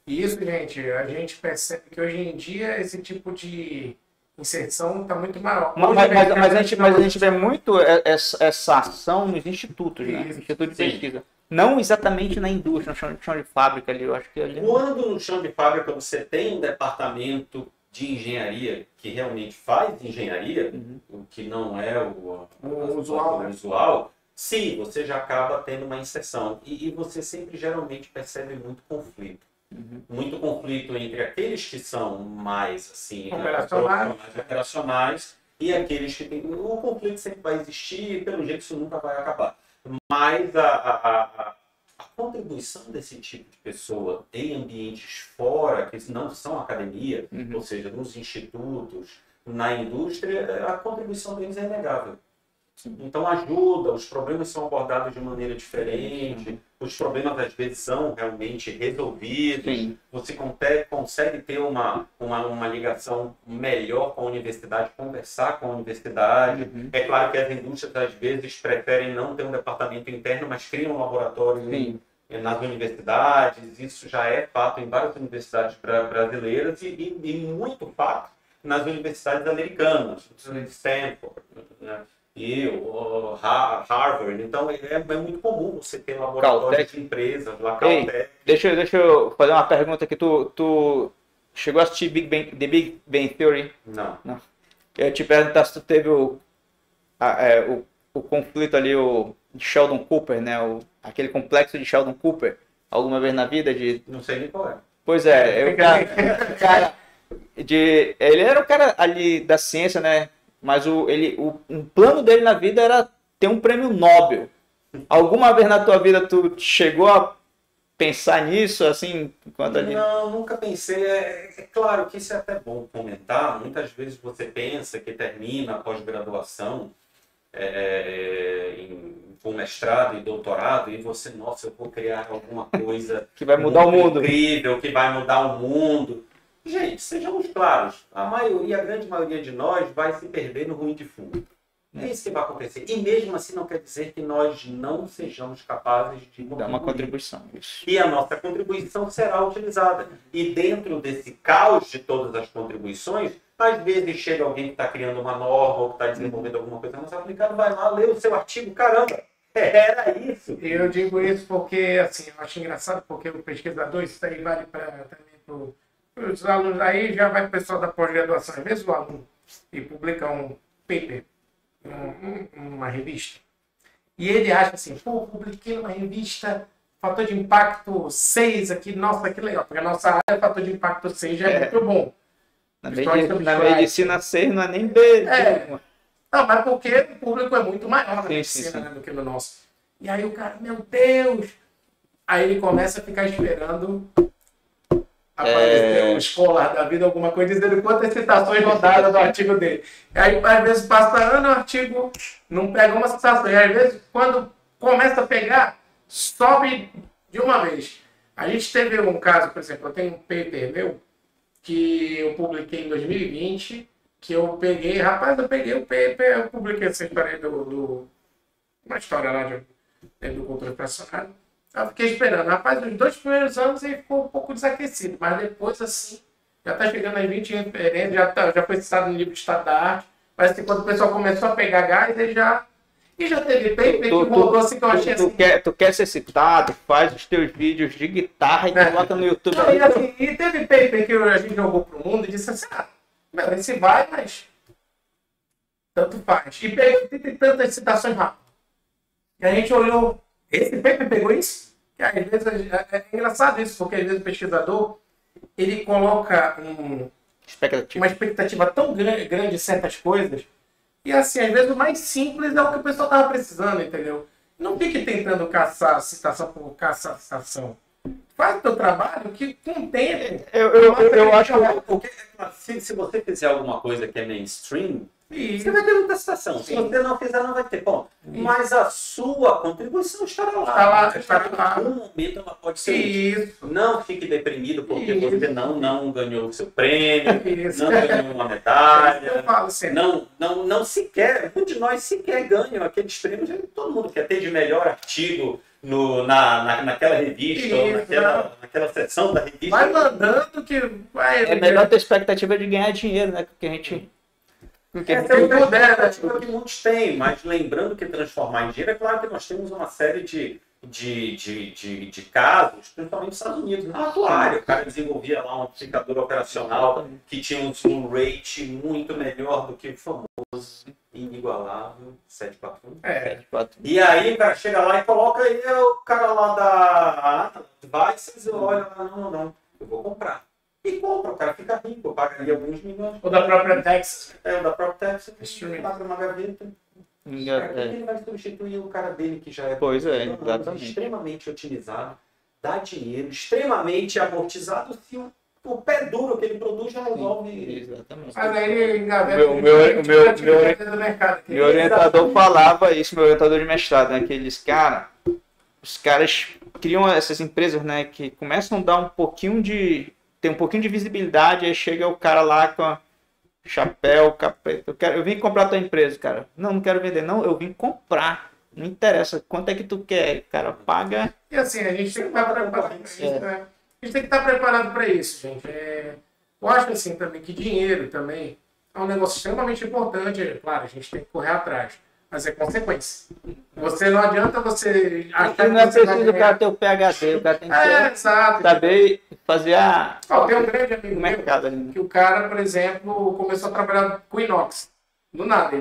E isso, gente, a gente percebe que hoje em dia esse tipo de inserção está muito maior. Mas a gente vê muito essa ação nos institutos, né? Instituto de pesquisa. Não exatamente na indústria, no chão de fábrica ali, eu acho que ali. Quando no chão de fábrica você tem um departamento de engenharia que realmente faz engenharia, o que não é o usual, sim, você já acaba tendo uma inserção. E você sempre geralmente percebe muito conflito. Muito conflito entre aqueles que são mais assim, operacionais e aqueles que têm. O conflito sempre vai existir e pelo jeito isso nunca vai acabar. Mas a contribuição desse tipo de pessoa em ambientes fora, que não são academia, ou seja, nos institutos, na indústria, a contribuição deles é inegável. Então ajuda, os problemas são abordados de maneira diferente, os problemas às vezes são realmente resolvidos, você consegue ter uma ligação melhor com a universidade, conversar com a universidade. É claro que as indústrias às vezes preferem não ter um departamento interno, mas criam um laboratório nas universidades, isso já é fato em várias universidades brasileiras e muito fato nas universidades americanas, Stanford, né? E Harvard, então é muito comum você ter laboratórios de empresas, lá Caltech. Deixa eu fazer uma pergunta aqui. Tu chegou a assistir The Big Bang Theory? Não. Eu te perguntar se tu teve o conflito ali, de Sheldon Cooper, né? Aquele complexo de Sheldon Cooper, alguma vez na vida de... Não sei nem qual é. Pois é, ele era o cara ali da ciência, né? Mas um plano dele na vida era ter um prêmio Nobel. Alguma vez na tua vida tu chegou a pensar nisso, assim, enquanto ali? Não, nunca pensei. É claro que isso é até bom comentar. Muitas vezes você pensa que termina a pós-graduação com mestrado e doutorado e você, nossa, eu vou criar alguma coisa que vai mudar o mundo. Incrível, que vai mudar o mundo. Gente, sejamos claros, a grande maioria de nós vai se perder no ruim de fundo. É isso que vai acontecer. E mesmo assim não quer dizer que nós não sejamos capazes de dar uma contribuição. Isso. E a nossa contribuição será utilizada. E dentro desse caos de todas as contribuições, às vezes chega alguém que está criando uma norma ou que está desenvolvendo alguma coisa mais aplicada, vai lá, lê o seu artigo, caramba, era isso. Eu digo isso porque, assim, eu acho engraçado, porque o pesquisador, isso aí vale também para os alunos, aí já vai para o pessoal da pós-graduação, é mesmo o aluno, e publica um paper, uma revista. E ele acha assim, publiquei uma revista, fator de impacto 6 aqui, nossa, que legal, porque a nossa área, fator de impacto 6 já é muito bom. Na medicina 6 não é nem B. Não, mas porque o público é muito maior na medicina, né, do que no nosso. E aí o cara, meu Deus! Aí ele começa a ficar esperando aparecer um escolar da vida, alguma coisa, dizendo quantas citações rodadas do artigo dele. E aí, às vezes, passa ano, o artigo não pega uma citação. E às vezes, quando começa a pegar, sobe de uma vez. A gente teve um caso, por exemplo, eu tenho um paper meu, que eu publiquei em 2020, que eu peguei, rapaz, eu peguei o paper, eu publiquei essa história aí uma história lá do controle pressionado. Eu fiquei esperando. Rapaz, nos 2 primeiros anos ele ficou um pouco desaquecido, mas depois, assim, já tá chegando às 20 referências, já foi citado no livro de Estado da Arte. Parece que quando o pessoal começou a pegar gás, ele já... E já teve paper que rodou assim que eu achei assim. Tu quer ser citado, faz os teus vídeos de guitarra e coloca no YouTube. Não, e, assim, e teve paper que a gente jogou pro mundo e disse assim, meu, esse vai, mas tanto faz. E tem tantas citações rápidas. E a gente olhou, esse paper pegou isso? Que às vezes é engraçado isso, porque às vezes o pesquisador, ele coloca uma expectativa tão grande em certas coisas, e assim, às vezes o mais simples é o que o pessoal estava precisando, entendeu? Não fique tentando caçar citação por caçar citação. Faz o teu trabalho que com o tempo... Eu acho que se você fizer alguma coisa que é mainstream, Isso. você vai ter muita citação. Se você não fizer, não vai ter. Bom, mas a sua contribuição estará lá. Estará lá. Em algum momento ela pode ser Isso. útil. Não fique deprimido porque Isso. você não ganhou o seu prêmio, Isso. não ganhou uma medalha. Eu falo sempre. Não sequer, um de nós sequer ganham aqueles prêmios. Todo mundo quer ter de melhor artigo naquela revista, ou naquela seção da revista. Vai mandando que vai... É melhor ter expectativa de ganhar dinheiro, né? Porque a gente... Se eu puder, né? Que muitos têm, mas lembrando que transformar em dinheiro, é claro que nós temos uma série de casos, principalmente nos Estados Unidos, na atuária. O cara desenvolvia lá um amplificador operacional que tinha um rate muito melhor do que o famoso, inigualável 741. E aí o cara chega lá e coloca aí o cara lá da Devices, olha lá, não, eu vou comprar. E compra, o cara fica rico, pagaria alguns milhões. Ou da própria Texas. O da própria Texas, paga uma gaveta. Ele vai substituir o cara dele que já é, extremamente otimizado, dá dinheiro, extremamente amortizado, se o pé duro que ele produz já resolve. Exatamente. Mas aí ele engaveta meu orientador falava isso, meu orientador de mestrado, né? Que ele disse, cara, os caras criam essas empresas, né? Que começam a dar tem um pouquinho de visibilidade, aí chega o cara lá com a chapéu, capeta. Eu vim comprar a tua empresa, cara. Não quero vender, não. Eu vim comprar. Não interessa. Quanto é que tu quer? O cara paga. E assim, a gente tem que estar preparado para isso, né? A gente tem que estar preparado para isso, gente. Eu acho assim também que dinheiro também é um negócio extremamente importante. Claro, a gente tem que correr atrás. Mas é consequência. Você não adianta você achar que não é você preciso o cara ter o PhD, o cara tem que exato. saber fazer tem um grande amigo mercado meu, que o cara, por exemplo, começou a trabalhar com inox. Do nada,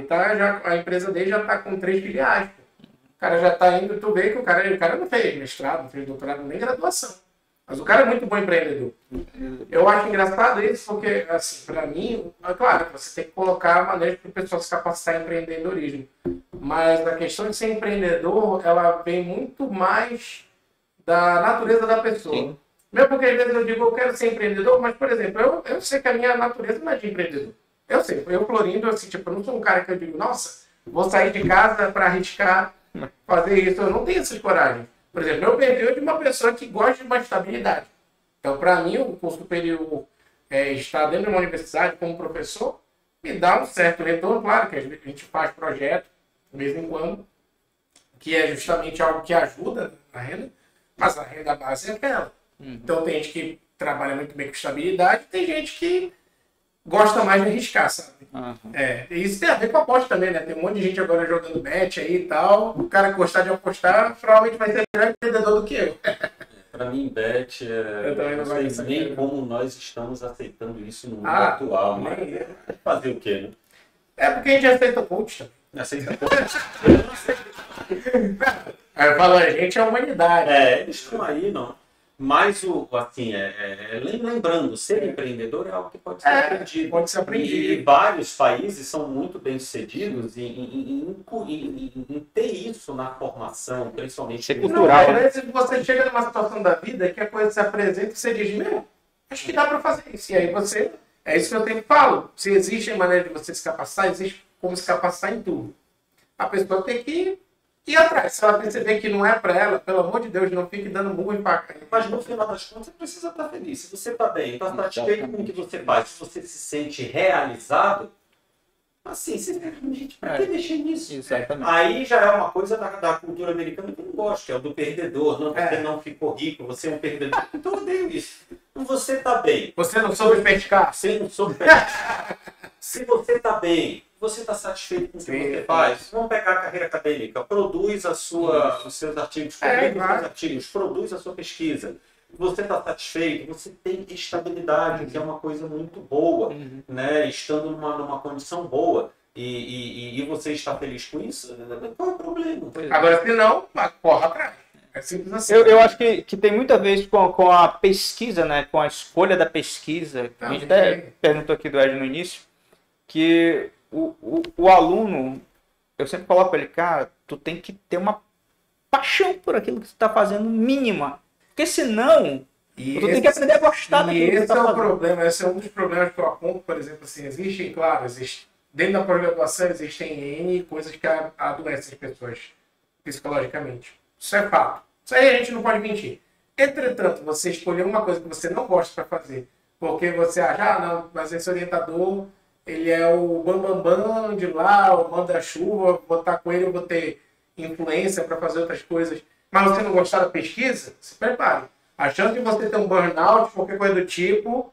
a empresa dele já está com 3 filiais. O cara já está indo, tu vê que o cara não fez mestrado, não fez doutorado, nem graduação. Mas o cara é muito bom empreendedor. Eu acho engraçado isso porque, assim, para mim, é claro, você tem que colocar a maneira para o pessoal se capacitar em empreendedorismo. Mas a questão de ser empreendedor, ela vem muito mais da natureza da pessoa. Sim. Mesmo porque às vezes eu digo, eu quero ser empreendedor, mas, por exemplo, eu sei que a minha natureza não é de empreendedor. Eu sei, eu Florindo, assim, tipo, eu não sou um cara que eu digo, nossa, vou sair de casa para arriscar fazer isso. Eu não tenho essa coragem. Por exemplo, eu perfil de uma pessoa que gosta de uma estabilidade. Então, para mim, o curso superior estar dentro de uma universidade como professor me dá um certo retorno. Claro que a gente faz projeto de vez em quando, que é justamente algo que ajuda na renda, mas a renda base é aquela. Então, tem gente que trabalha muito bem com estabilidade, tem gente que gosta mais de arriscar, sabe? Isso tem a ver com a aposta também, né? Tem um monte de gente agora jogando bet aí e tal. O cara que gostar de apostar provavelmente vai ser melhor empreendedor do que eu. Para mim, bet eu não sei nem como nós estamos aceitando isso no mundo atual. Mas fazer o quê, né? É porque a gente aceita coach também. Aceita coach. Aí eu falo, a gente é a humanidade. Eles estão aí, não. Mas, lembrando, ser empreendedor é algo que pode ser aprendido. Pode ser aprendido. E vários países são muito bem-sucedidos em ter isso na formação, principalmente. Ser cultural. Às vezes você chega numa situação da vida que a coisa se apresenta e você diz, acho que dá para fazer isso. E aí você... É isso que eu sempre falo. Se existe maneira de você se capacitar, existe como se capacitar em tudo. A pessoa tem que ir atrás. Se ela perceber que não é para ela, pelo amor de Deus, não fique dando murro em faca. Mas no final das contas, você precisa estar feliz. Se você está bem, está satisfeito com o que você faz, se você se sente realizado, Assim, sinceramente, pra que mexer nisso? Exatamente. Aí já é uma coisa da cultura americana que eu não gosto, que é o do perdedor. Não, você não ficou rico, você é um perdedor. Então eu odeio isso. Então você tá bem. Você não soube pescar? Você não soube pescar. Se você tá bem, você tá satisfeito com o que você faz, vamos pegar a carreira acadêmica, produz os seus artigos, publica os seus artigos, produz a sua pesquisa. Você está satisfeito, você tem estabilidade, que é uma coisa muito boa, né? Estando numa condição boa e você está feliz com isso, qual é o problema? Agora, se não, corra atrás. É simples assim. Eu acho que tem muita vez com a pesquisa, né? Com a escolha da pesquisa, a gente até perguntou aqui do Ed no início, que o aluno, eu sempre coloco para ele, cara, tu tem que ter uma paixão por aquilo que tu está fazendo mínima. Porque senão, tu tem que aprender a gostar daquilo que você tá fazendo. Problema, esse é um dos problemas que eu aponto, por exemplo, assim, existe, claro, dentro da pós-graduação existem N coisas que adoecem as pessoas psicologicamente. Isso é fato. Isso aí a gente não pode mentir. Entretanto, você escolher uma coisa que você não gosta para fazer, porque você acha, não, mas esse orientador, ele é o bambambam de lá, o manda-chuva, vou estar com ele, eu vou ter influência para fazer outras coisas. Mas você não gostar da pesquisa, se prepare. A chance de você ter um burnout, qualquer coisa do tipo...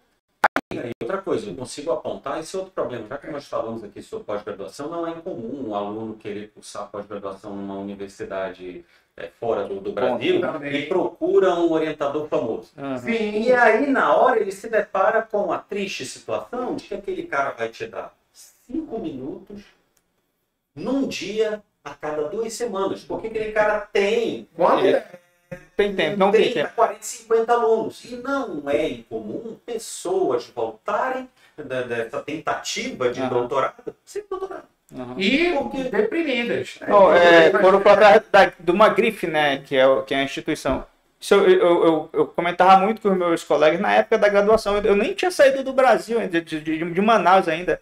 E outra coisa, eu consigo apontar esse outro problema. Já que nós falamos aqui sobre pós-graduação, não é incomum um aluno querer cursar pós-graduação numa universidade fora do Brasil e procura um orientador famoso. Sim. E aí, na hora, ele se depara com a triste situação de que aquele cara vai te dar 5 minutos num dia a cada 2 semanas. Porque aquele cara tem... Tem tempo, não tem 30, tempo. 40, 50 alunos. E não é incomum pessoas voltarem dessa tentativa de doutorado sem doutorado. E deprimidas. Foram para trás de uma grife, né? Que é a instituição. Isso eu comentava muito com os meus colegas na época da graduação. Eu nem tinha saído do Brasil, de Manaus ainda.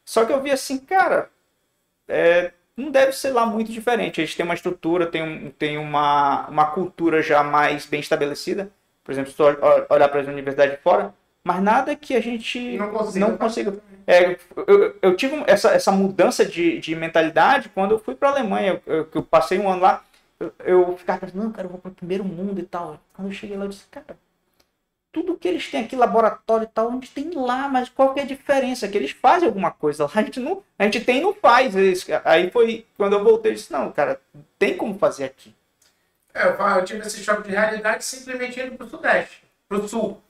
Só que eu vi assim, cara... não deve ser lá muito diferente. A gente tem uma estrutura, tem uma cultura já mais bem estabelecida. Por exemplo, se tu olhar para as universidades de fora, mas nada que a gente não consiga. Eu tive essa mudança de mentalidade quando eu fui para a Alemanha. Eu passei um ano lá, eu ficava pensando, não, cara, eu vou para o primeiro mundo e tal. Quando eu cheguei lá, eu disse, cara, tudo que eles têm aqui, laboratório e tal, a gente tem lá, mas qual que é a diferença? Que eles fazem alguma coisa lá, a gente tem e não faz. Aí foi quando eu voltei e disse, não, cara, tem como fazer aqui. Eu tive esse choque de realidade simplesmente indo para o Sudeste, para o Sul.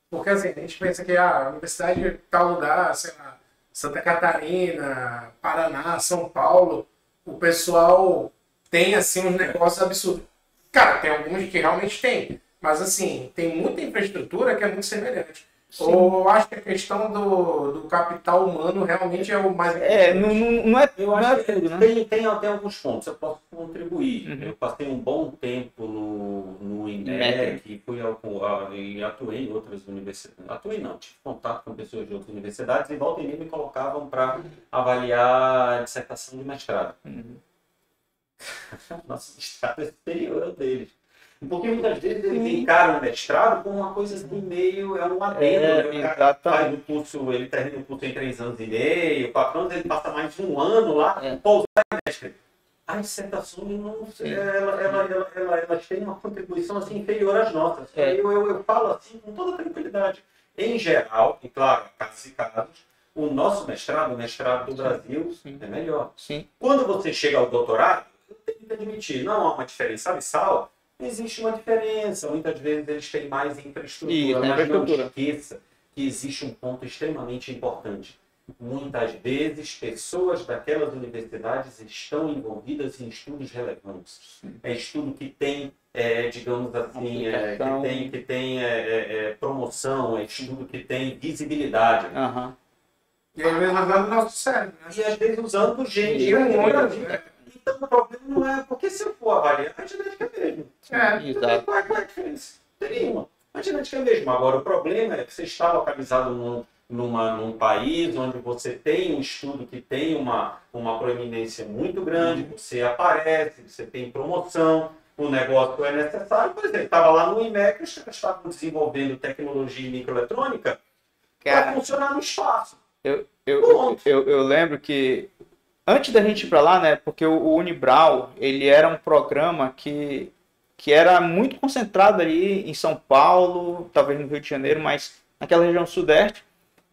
Porque assim, a gente pensa que a universidade de tal lugar, sei lá, Santa Catarina, Paraná, São Paulo, o pessoal tem assim uns negócios absurdos. Cara, tem alguns que realmente tem. Mas, assim, tem muita infraestrutura que é muito semelhante. Eu acho que a questão do capital humano realmente é o mais importante. Não é tudo, né? Tem até alguns pontos, eu posso contribuir. Eu passei um bom tempo no IMEC e atuei em outras universidades. Atuei não, tive contato com pessoas de outras universidades e volta e meia me colocavam para avaliar a dissertação de mestrado. Nosso mestrado é superior ao deles. Porque muitas vezes eles encaram o mestrado como uma coisa assim meio, um adendo. Faz o curso, ele termina o curso em 3 anos e meio, 4 anos, ele passa mais de 1 ano lá, pousar mestre. As dissertações elas têm uma contribuição assim, inferior às nossas. Eu falo assim com toda tranquilidade. Em geral, e claro, casos e casos, o nosso mestrado, o mestrado do Brasil, é melhor. Quando você chega ao doutorado, eu tenho que admitir, não há uma diferença abissal. Existe uma diferença, muitas vezes eles têm mais infraestrutura, mas não esqueça que existe um ponto extremamente importante. Muitas vezes, pessoas daquelas universidades estão envolvidas em estudos relevantes. É estudo que tem, digamos assim, que tem promoção, é estudo que tem visibilidade. E às vezes usando o nosso cérebro. E às vezes usando gente. Então o problema não é porque se eu for avaliar, a genética é mesmo. Exato. Qual é a diferença? Não tem nenhuma. A genética é mesmo. Agora o problema é que você está localizado num país onde você tem um estudo que tem uma proeminência muito grande, você aparece, você tem promoção, o negócio é necessário. Por exemplo, estava lá no IMEC, os caras estavam desenvolvendo tecnologia microeletrônica para funcionar no espaço. Eu lembro que antes da gente ir para lá, né? Porque o Unibrau, ele era um programa que era muito concentrado ali em São Paulo, talvez no Rio de Janeiro, mas naquela região sudeste.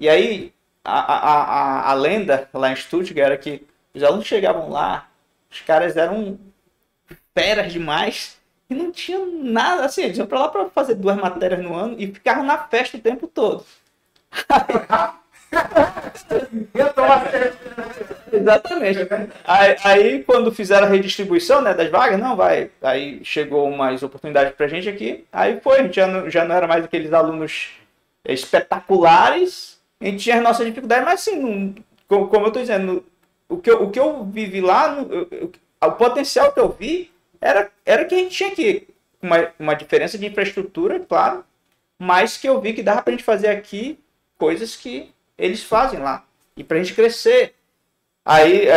E aí, a lenda lá em Stuttgart era que os alunos chegavam lá, os caras eram feras demais e não tinham nada, assim, eles iam para lá para fazer 2 matérias no ano e ficavam na festa o tempo todo. Eu tô Exatamente. Aí, quando fizeram a redistribuição, né, das vagas, não, vai. Aí chegou umas oportunidades pra gente aqui. Aí foi, a gente já não era mais aqueles alunos espetaculares. A gente tinha as nossas dificuldades, mas assim, como eu tô dizendo, o que eu vivi lá, o potencial que eu vi era que a gente tinha aqui uma diferença de infraestrutura, claro, mas que eu vi que dava pra gente fazer aqui coisas que eles fazem lá. E pra gente crescer. Aí,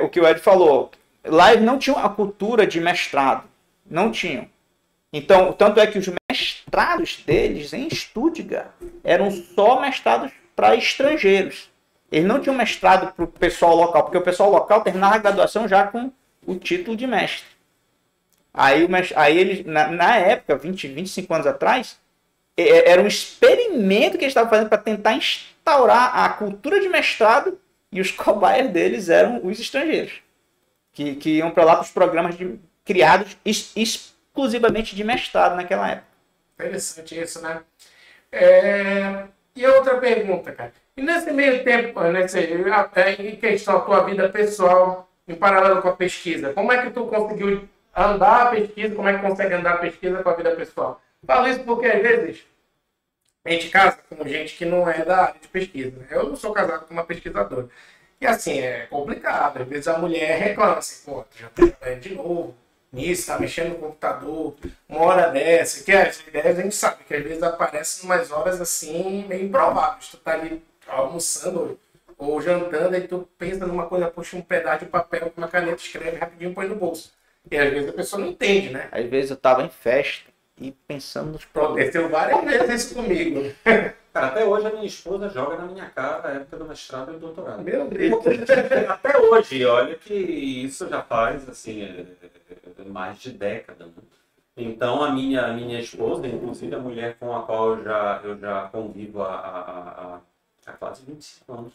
o que o Ed falou, lá eles não tinham a cultura de mestrado. Não tinham. Então, tanto é que os mestrados deles em Stuttgart eram só mestrados para estrangeiros. Eles não tinham mestrado para o pessoal local, porque o pessoal local terminava a graduação já com o título de mestre. Aí eles, na época, 25 anos atrás, era um experimento que eles estavam fazendo para tentar instaurar a cultura de mestrado, e os cobaias deles eram os estrangeiros, que iam para lá para os programas criados exclusivamente de mestrado naquela época. Interessante isso, né? E outra pergunta, cara. E nesse meio tempo, em questão da tua vida pessoal, em paralelo com a pesquisa, como é que tu conseguiu andar a pesquisa, como é que consegue andar a pesquisa com a vida pessoal? Falo isso porque, às vezes, a gente casa com gente que não é da área de pesquisa. Né? Eu não sou casado com uma pesquisadora. E assim, é complicado. Às vezes a mulher reclama assim, pô, tu já tá trabalhando de novo, nisso, tá mexendo no computador, uma hora dessa, que as ideias a gente sabe que às vezes aparecem em umas horas assim, meio improváveis. Tu tá ali almoçando ou jantando e tu pensa numa coisa, puxa um pedaço de papel com uma caneta, escreve rapidinho e põe no bolso. E às vezes a pessoa não entende, né? Às vezes eu tava em festa e pensando nos problemas. Aconteceu várias vezes isso comigo. Cara, até hoje a minha esposa joga na minha cara a época do mestrado e do doutorado. Meu Deus. Até hoje, olha que isso já faz, assim, mais de década. Né? Então, a minha esposa, inclusive a mulher com a qual eu já convivo há quase 25 anos.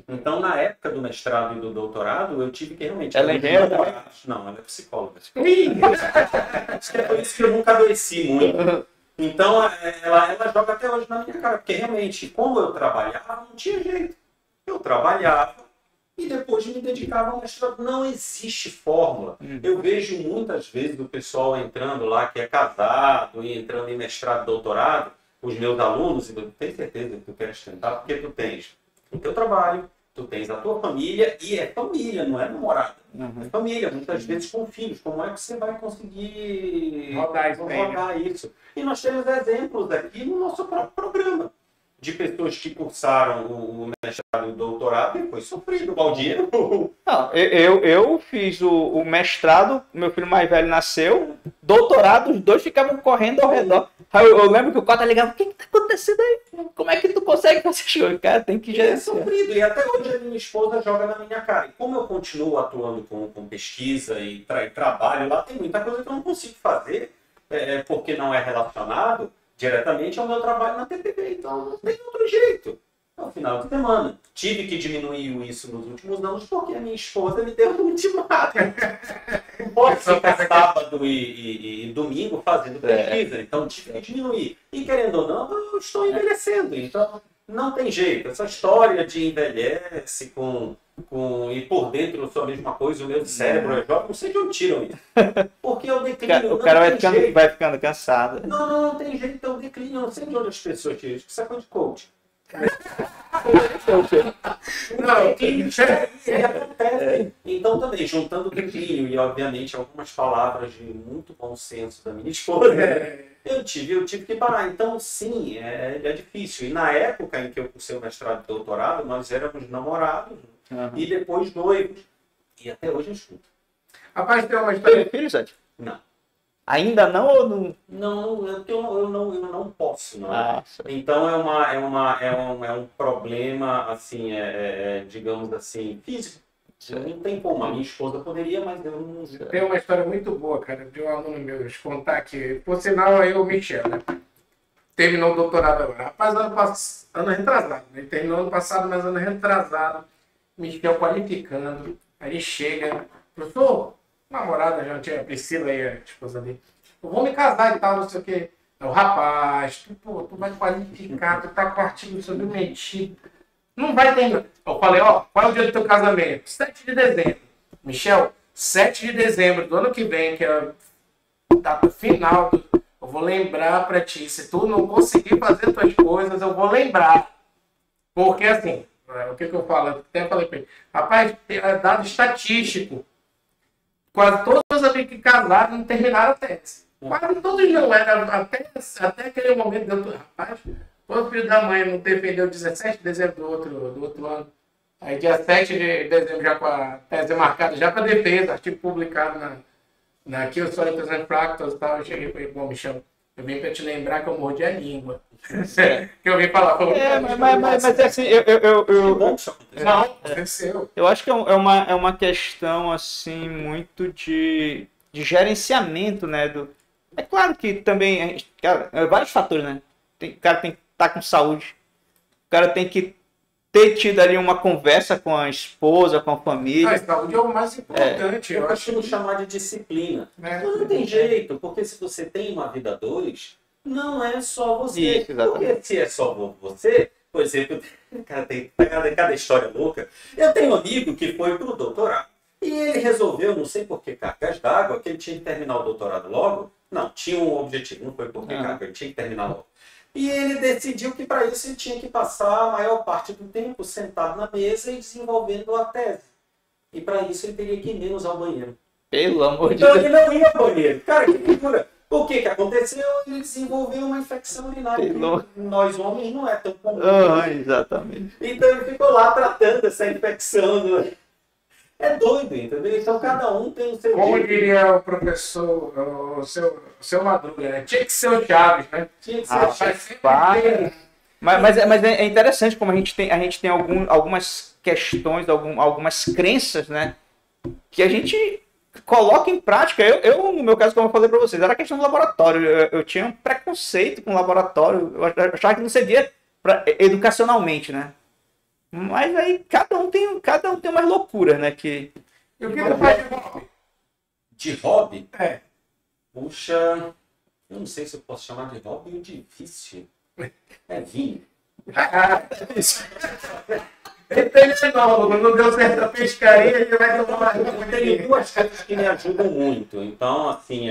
Então, na época do mestrado e do doutorado, eu tive que realmente... Ela é engenheira? Não, ela é psicóloga. Acho que é por isso que eu nunca adoeci muito. Então, ela joga até hoje na minha cara, porque realmente, como eu trabalhava, não tinha jeito. Eu trabalhava e depois me dedicava ao mestrado. Não existe fórmula. Eu vejo muitas vezes o pessoal entrando lá, que é casado, e entrando em mestrado, doutorado, os meus alunos, e eu tenho certeza que tu queres tentar, porque tu tens o teu trabalho, tu tens a tua família, e é família, não é namorada. É família, muitas vezes com filhos. Como é que você vai conseguir rodar isso? E nós temos exemplos aqui no nosso próprio programa, de pessoas que cursaram o mestrado e o doutorado e foi sofrido. Valdir? Não, eu fiz o mestrado, meu filho mais velho nasceu, doutorado, os dois ficavam correndo ao redor. Eu lembro que o Cota ligava, o que tá acontecendo aí? Como é que tu consegue fazer as coisas? Cara, tem que é sofrido. E até hoje a minha esposa joga na minha cara. E como eu continuo atuando com pesquisa e trabalho lá, tem muita coisa que eu não consigo fazer, porque não é relacionado diretamente ao meu trabalho na TPB, então não tem outro jeito. No final de semana. Tive que diminuir isso nos últimos anos porque a minha esposa me deu um ultimato. Não posso ficar sábado e domingo fazendo pesquisa, então tive que diminuir. E querendo ou não, eu estou envelhecendo, então não tem jeito. Essa história de envelhece e por dentro eu sou a mesma coisa, o meu cérebro é jovem, não sei de onde tiram isso. Porque eu declino. O cara vai ficando cansado. Não tem jeito, eu declino, eu não sei de onde as pessoas tiram isso. Isso é coisa de coach. Acontece. Então também, juntando o declínio e obviamente algumas palavras de muito bom senso da minha esposa, eu tive que parar. Então sim, é difícil. E na época em que eu cursei o mestrado e doutorado, nós éramos namorados e depois noivos. E até hoje eu escuto. Rapaz, tem uma história. Filho, Sete? Não. Ainda não ou não? Não, eu não posso, não. Ah, Então é um problema, assim, digamos assim, físico. Não tem como. A minha esposa poderia, mas eu não. Tem uma história muito boa, cara, de um aluno meu, deixa eu contar aqui. Por sinal, aí o Michel, né? Terminou o doutorado agora. Rapaz, ano retrasado. Ele terminou ano passado, mas ano retrasado. Michel qualificando. Aí ele chega, professor, namorada já tinha, a Priscila aí, a esposa dele. Eu vou me casar e tal, não sei o quê. O rapaz, tu vai qualificar, tu tá com artigo submetido. Não vai terminar. Eu falei, ó, qual é o dia do teu casamento? 7 de dezembro. Michel, 7 de dezembro do ano que vem, que é a data final, eu vou lembrar pra ti. Se tu não conseguir fazer tuas coisas, eu vou lembrar. Porque assim, o que eu falo? Eu até falei pra ele, rapaz, é dado estatístico. Quase todos os amigos que casaram não terminaram a tese. Quase todos não. Era até aquele momento, rapaz, o filho da mãe não defendeu 17 de dezembro do outro ano. Aí dia 7 de dezembro já com a tese marcada, já para defesa, artigo publicado na Kill Solids and Fractals e tal. Eu cheguei para ele, bom, Michel, eu vim para te lembrar que eu mordi a língua. Que eu vim falar. Mas assim, Não, aconteceu. Eu acho que é uma questão, assim, muito de gerenciamento, né? É claro que também, cara, vários fatores, né? O cara tem que estar com saúde, o cara tem que ter tido ali uma conversa com a esposa, com a família. A saúde é o mais importante. Eu costumo chamar de disciplina. Não tem jeito, porque se você tem uma vida 2, não é só você. Isso, exatamente. Porque se é só você, por exemplo, cara, tem cada história louca. Eu tenho um amigo que foi pro doutorado. E ele resolveu, não sei por que cargas d'água, que ele tinha que terminar o doutorado logo. Não, tinha um objetivo, não foi por que carga, ele tinha que terminar logo. E ele decidiu que para isso ele tinha que passar a maior parte do tempo sentado na mesa e desenvolvendo a tese. E para isso ele teria que ir menos ao banheiro. Pelo amor de Então Deus. ele não ia ao banheiro. Cara, que figura. O que aconteceu? Ele desenvolveu uma infecção urinária que nós homens não é tão comum. Exatamente. Então ele ficou lá tratando essa infecção. É doido, entendeu? Então cada um tem o seu Como jeito. diria o professor, o seu Madruga, né? Tinha que ser o Chaves, né? Tinha que ser Mas é interessante como a gente tem algumas questões, algumas crenças, né? Que a gente coloca em prática. Eu, no meu caso, como eu falei para vocês, era questão do laboratório. Eu tinha um preconceito com o laboratório. Eu achava que não servia educacionalmente, né? Mas aí cada um tem umas loucuras, né? E o que tu faz de hobby? De hobby? É. Puxa, eu não sei se eu posso chamar de hobby ou de vício. É vinho. Não deu certo a pescaria, ele vai tomar Eu tenho duas coisas que me ajudam muito. Então, assim,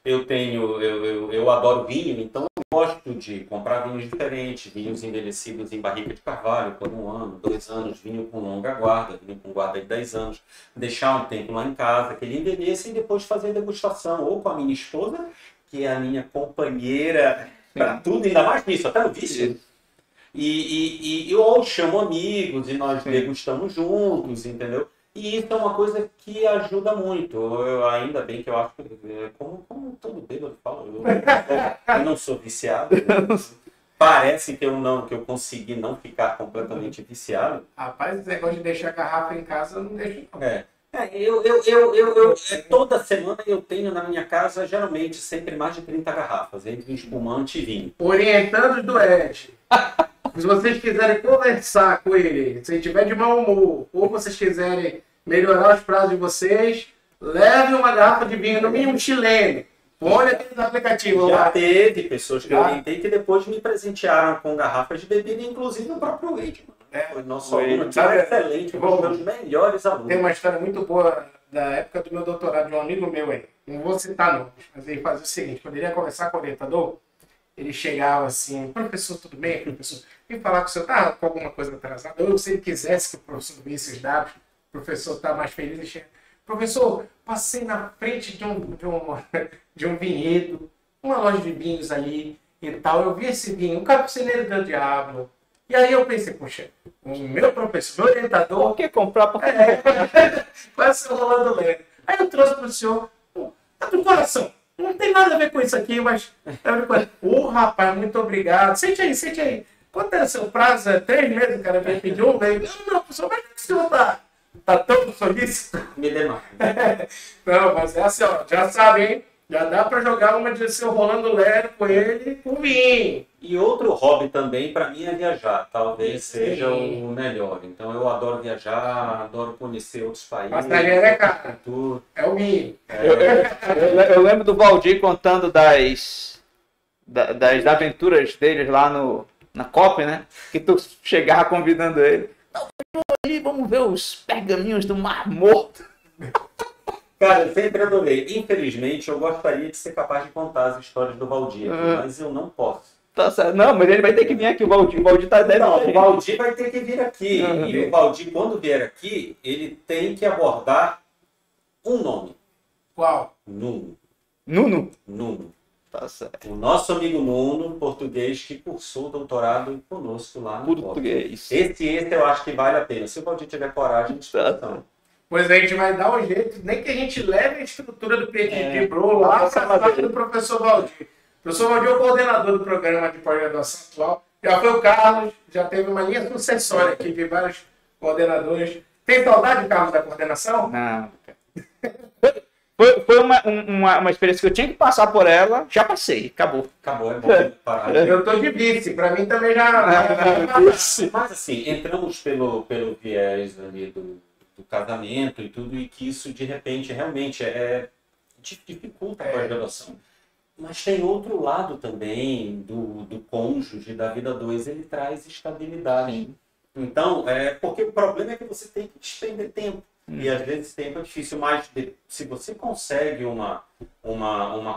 eu adoro vinho, então eu gosto de comprar vinhos diferentes, vinhos envelhecidos em barrica de carvalho por 1 ano, 2 anos, vinho com longa guarda, vinho com guarda de 10 anos, deixar um tempo lá em casa, que ele envelheça e depois fazer degustação, ou com a minha esposa, que é a minha companheira para tudo, ainda mais nisso, até no vício. E eu chamo amigos e nós degustamos juntos, entendeu? E isso é uma coisa que ajuda muito. Ainda bem que eu acho que, como todo bêbado fala, eu não sou viciado. Parece que eu consegui não ficar completamente viciado. Rapaz, esse negócio de deixar a garrafa em casa, eu não deixo não. Toda semana eu tenho na minha casa, geralmente, sempre mais de 30 garrafas, entre espumante e vinho. Orientando do Ed. Se vocês quiserem conversar com ele, se ele tiver de mau humor, ou vocês quiserem melhorar os prazos de vocês, leve uma garrafa de vinho, no mínimo chileno. Olha aqui no aplicativo lá. Já teve pessoas que eu orientei que depois me presentearam com garrafas de bebida, inclusive o próprio Wade. Foi nosso aluno, que é excelente, um dos meus melhores alunos. Tem uma história muito boa da época do meu doutorado, de um amigo meu aí. Não vou citar nomes, mas ele fazia o seguinte, quando ele ia conversar com o orientador, ele chegava assim, professor, tudo bem, professor? Vim falar com o senhor, tá com alguma coisa atrasada? Ou se ele quisesse que o professor visse os dados, o professor tá mais feliz, ele chega, professor, passei na frente de um vinhedo, uma loja de vinhos ali e tal, eu vi esse vinho, um capucineiro do diabo. E aí eu pensei, poxa, o meu professor, meu orientador... Por que comprar? Quase rolando lento. Aí eu trouxe para o senhor, tá com coração. Não tem nada a ver com isso aqui, mas... rapaz, muito obrigado. Sente aí. Quanto é o seu prazo? É 3 meses, o cara veio pedir um mês. Não, professor, mas o senhor tá tão solícito? Me demais. Não, mas é assim, ó, já sabe, hein? Já dá pra jogar uma de seu Rolando Lero com ele com vinho. E outro hobby também, para mim, é viajar. Talvez Sim. seja o melhor. Então, eu adoro viajar, adoro conhecer outros países. Passageiro é caro. Tudo. É o vinho. Eu lembro do Valdir contando das aventuras deles lá na COP, né? Que tu chegava convidando ele. Não, vamos ver os pergaminhos do Mar Morto. Cara, eu sempre adorei. Infelizmente, eu gostaria de ser capaz de contar as histórias do Valdir, mas eu não posso. Tá certo. Não, mas ele vai ter que vir aqui, o Valdir tá dentro. Não, o Valdir vai ter que vir aqui. Uhum. E o Valdir, quando vier aqui, ele tem que abordar um nome. Qual? Nuno. Nuno? Tá certo. O nosso amigo Nuno, português, que cursou doutorado conosco lá no Português. Esse eu acho que vale a pena. Se o Valdir tiver coragem, disposição. Pois a gente vai dar um jeito, nem que a gente leve a estrutura do PhD Pro lá para a parte do professor Valdir. O professor Valdir é o coordenador do programa de pós-graduação atual. Já foi o Carlos, já teve uma linha sucessória aqui de vários coordenadores. Tem saudade, Carlos, da coordenação? Não. Foi uma experiência que eu tinha que passar por ela, já passei, acabou. Acabou, é bom parar. Eu tô de vice, para mim também já... Mas assim, entramos pelo viés ali do casamento e tudo, e que isso de repente realmente dificulta a pós-graduação. Mas tem outro lado também do cônjuge, da vida 2, ele traz estabilidade. Sim. Então, porque o problema é que você tem que despender tempo. E às vezes tempo é difícil, mas se você consegue uma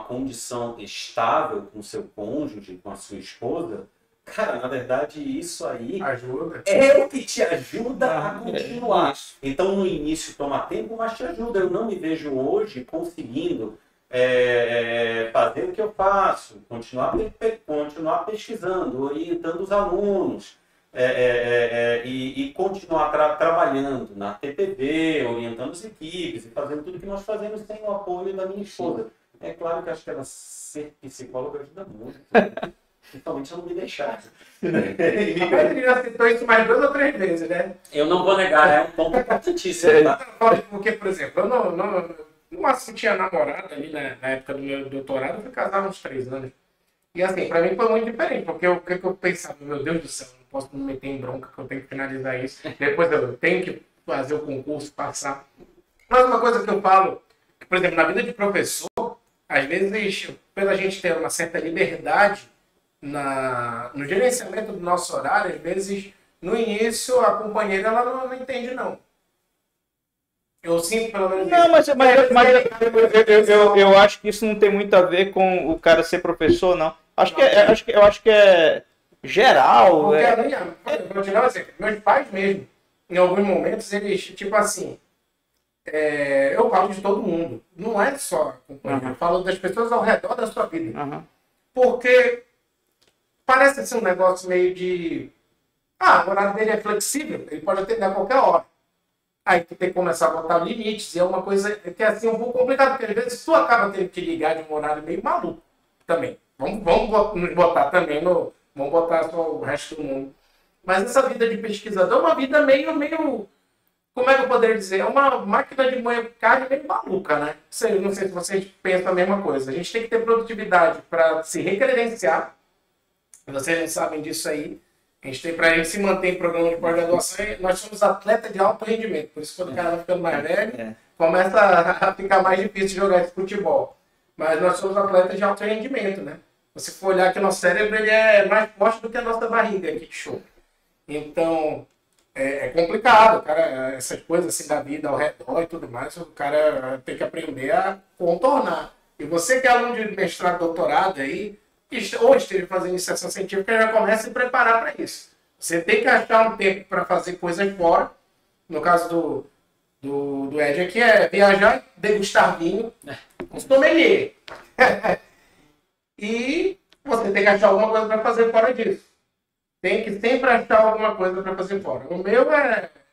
condição estável com o seu cônjuge, com a sua esposa, cara, na verdade isso aí Ajuda. é o que te ajuda a continuar. Então no início toma tempo, mas te ajuda. Eu não me vejo hoje conseguindo fazer o que eu faço, continuar pesquisando, orientando os alunos. E continuar trabalhando na TPV, orientando as equipes e fazendo tudo que nós fazemos sem o apoio da minha esposa. É claro que acho que ela ser psicóloga ajuda muito, principalmente se ela não me deixar. Mas ele já citou isso mais 2 ou 3 vezes, né? Eu não vou negar, é um ponto importantíssimo. Tá? Porque, por exemplo, eu no máximo tinha namorada ali na época do meu doutorado, eu fui casado há uns 3 anos. E assim, pra mim foi muito diferente, porque o que eu pensava, meu Deus do céu, não posso me meter em bronca, que eu tenho que finalizar isso. Depois eu tenho que fazer o concurso, passar. Mas uma coisa que eu falo, que, por exemplo, na vida de professor, às vezes, pela gente ter uma certa liberdade no gerenciamento do nosso horário, às vezes, no início, a companheira ela não entende, não. Eu sinto pelo menos Não, mas eu acho que isso não tem muito a ver com o cara ser professor, não. Eu acho que é geral. Porque vou te dar um exemplo. Meus pais mesmo, em alguns momentos, eles, tipo assim, eu falo de todo mundo. Não é só companheiro. Eu falo das pessoas ao redor da sua vida. Porque parece ser um negócio meio de... o horário dele é flexível, ele pode atender a qualquer hora. Aí tu tem que começar a botar limites, e é uma coisa que é assim um pouco complicado, porque às vezes tu acaba tendo que ligar de um horário meio maluco também. Vamos nos botar também vamos botar só o resto do mundo. Mas essa vida de pesquisador é uma vida meio, como é que eu poderia dizer? É uma máquina de moer carne meio maluca, né? Não sei se vocês pensam a mesma coisa. A gente tem que ter produtividade para se recredenciar. Vocês não sabem disso aí. A gente tem, para a gente se manter em programa de pós-graduação, nós somos atletas de alto rendimento. Por isso, quando o cara vai ficando mais velho, começa a ficar mais difícil jogar esse futebol. Mas nós somos atletas de alto rendimento, né? Se for olhar que o nosso cérebro ele é mais forte do que a nossa barriga aqui de show. Então, é complicado, cara, essas coisas assim da vida ao redor e tudo mais, o cara tem que aprender a contornar. E você que é aluno de mestrado, doutorado aí, ou esteja fazendo iniciação científica, já começa a se preparar para isso. Você tem que achar um tempo para fazer coisas fora. No caso do Ed aqui é viajar, degustar vinho, com sommelier. E você tem que achar alguma coisa para fazer fora disso. Tem que sempre achar alguma coisa para fazer fora. O meu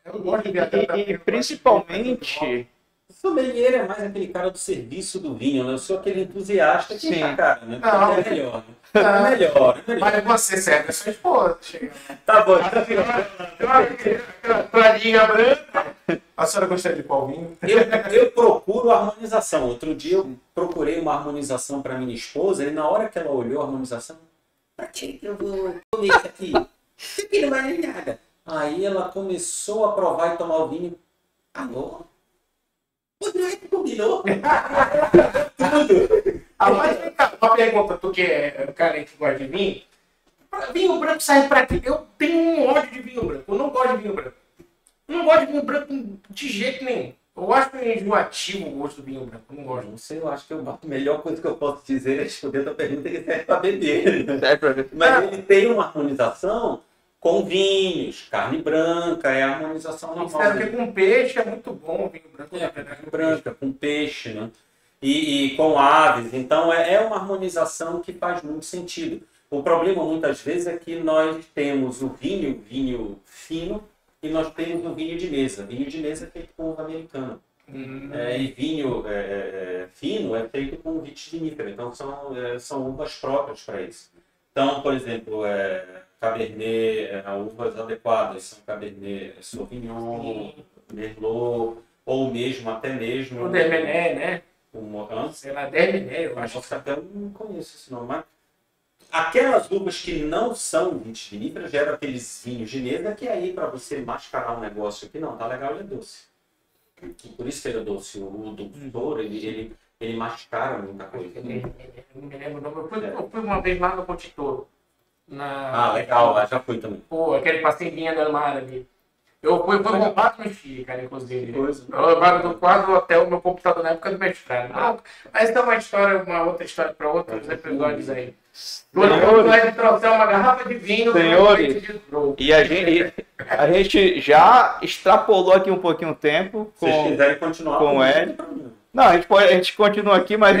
eu gosto de viajar. E principalmente Sommelier é mais aquele cara do serviço do vinho, né? Eu sou aquele entusiasta que Sim. é cara, né? Não. É melhor, né? É melhor. Mas você serve a sua esposa. Chega. Tá bom. Aquela toalhinha branca. A senhora gostaria de qual vinho? Eu procuro harmonização. Outro dia eu procurei uma harmonização para minha esposa e na hora que ela olhou a harmonização, pra que eu vou comer isso aqui? Isso aqui não vale nada. Aí ela começou a provar e tomar o vinho. Alô? Não é que combinou? Mas vem cá, uma pergunta, tu que é o cara que gosta de vinho. Vinho branco serve pra quê? Eu tenho um ódio de vinho branco. Eu não gosto de vinho branco. Eu não gosto de vinho branco de jeito nenhum. Eu acho enjoativo o gosto do vinho branco. Eu não gosto. Não sei, eu acho que a melhor coisa que eu posso dizer é responder a pergunta que serve para beber. Né? Serve pra ver. Mas ele tem uma harmonização com vinhos, carne branca, é a harmonização normal. Espero que com peixe é muito bom o vinho branco. Carne branca, com peixe, né? E com aves. Então é uma harmonização que faz muito sentido. O problema muitas vezes é que nós temos o vinho fino, e nós temos o vinho de mesa. Vinho de mesa é feito com uva americana. E vinho fino é feito com vitivinícola. Então são uvas próprias para isso. Então, por exemplo, Cabernet, uvas adequadas são Cabernet Sauvignon, Merlot, ou mesmo, até mesmo... O Dermené, né? Sei lá, Dermené, eu acho. que até eu não conheço esse nome, mas... Aquelas uvas que não são vitivinícolas geram aqueles vinhos de mesa que aí, para você mascarar um negócio aqui, não, tá legal, ele é doce. Por isso que ele é doce. O doutor, ele mascara muita coisa. Eu não me lembro o nome. Eu fui uma vez lá no Contitoro. Legal, lá já fui também. Pô, aquele passeio da mar ali. Eu fui com 4 meus filhos, cara, inclusive. Eu levava quase até o meu computador na época do mestrado. Mas isso é uma outra história para outros episódios aí. Quando vai trouxer uma garrafa de vinho, senhores, e a gente já extrapolou aqui um pouquinho o tempo. Se vocês quiserem continuar com o Ed. Não, a gente continua aqui, mas a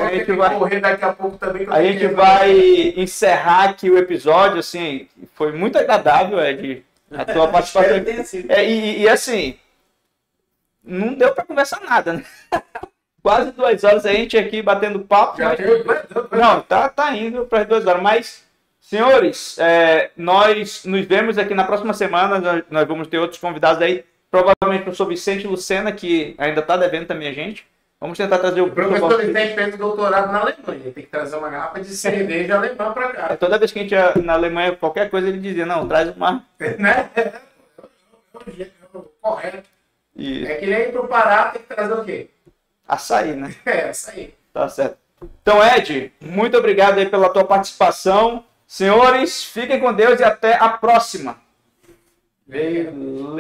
gente vai correr daqui a pouco também. A gente vai encerrar aqui o episódio, assim, foi muito agradável, Ed, a tua participação. E assim, não deu para conversar nada, né? Quase 2 horas a gente aqui batendo papo. Não, tá indo para 2 horas. Mas, senhores, nós nos vemos aqui na próxima semana. Nós vamos ter outros convidados aí. Provavelmente o professor Vicente Lucena, que ainda está devendo também a gente. Vamos tentar trazer o professor Vicente fez doutorado na Alemanha. Tem que trazer uma garrafa de cerveja alemã para cá. Toda vez que a gente ia na Alemanha, qualquer coisa, ele dizia, não, traz uma... Né? Correto. Isso. É que nem pro Pará, tem que trazer o quê? Açaí, né? Açaí. Tá certo. Então, Ed, muito obrigado aí pela tua participação. Senhores, fiquem com Deus e até a próxima. Valeu.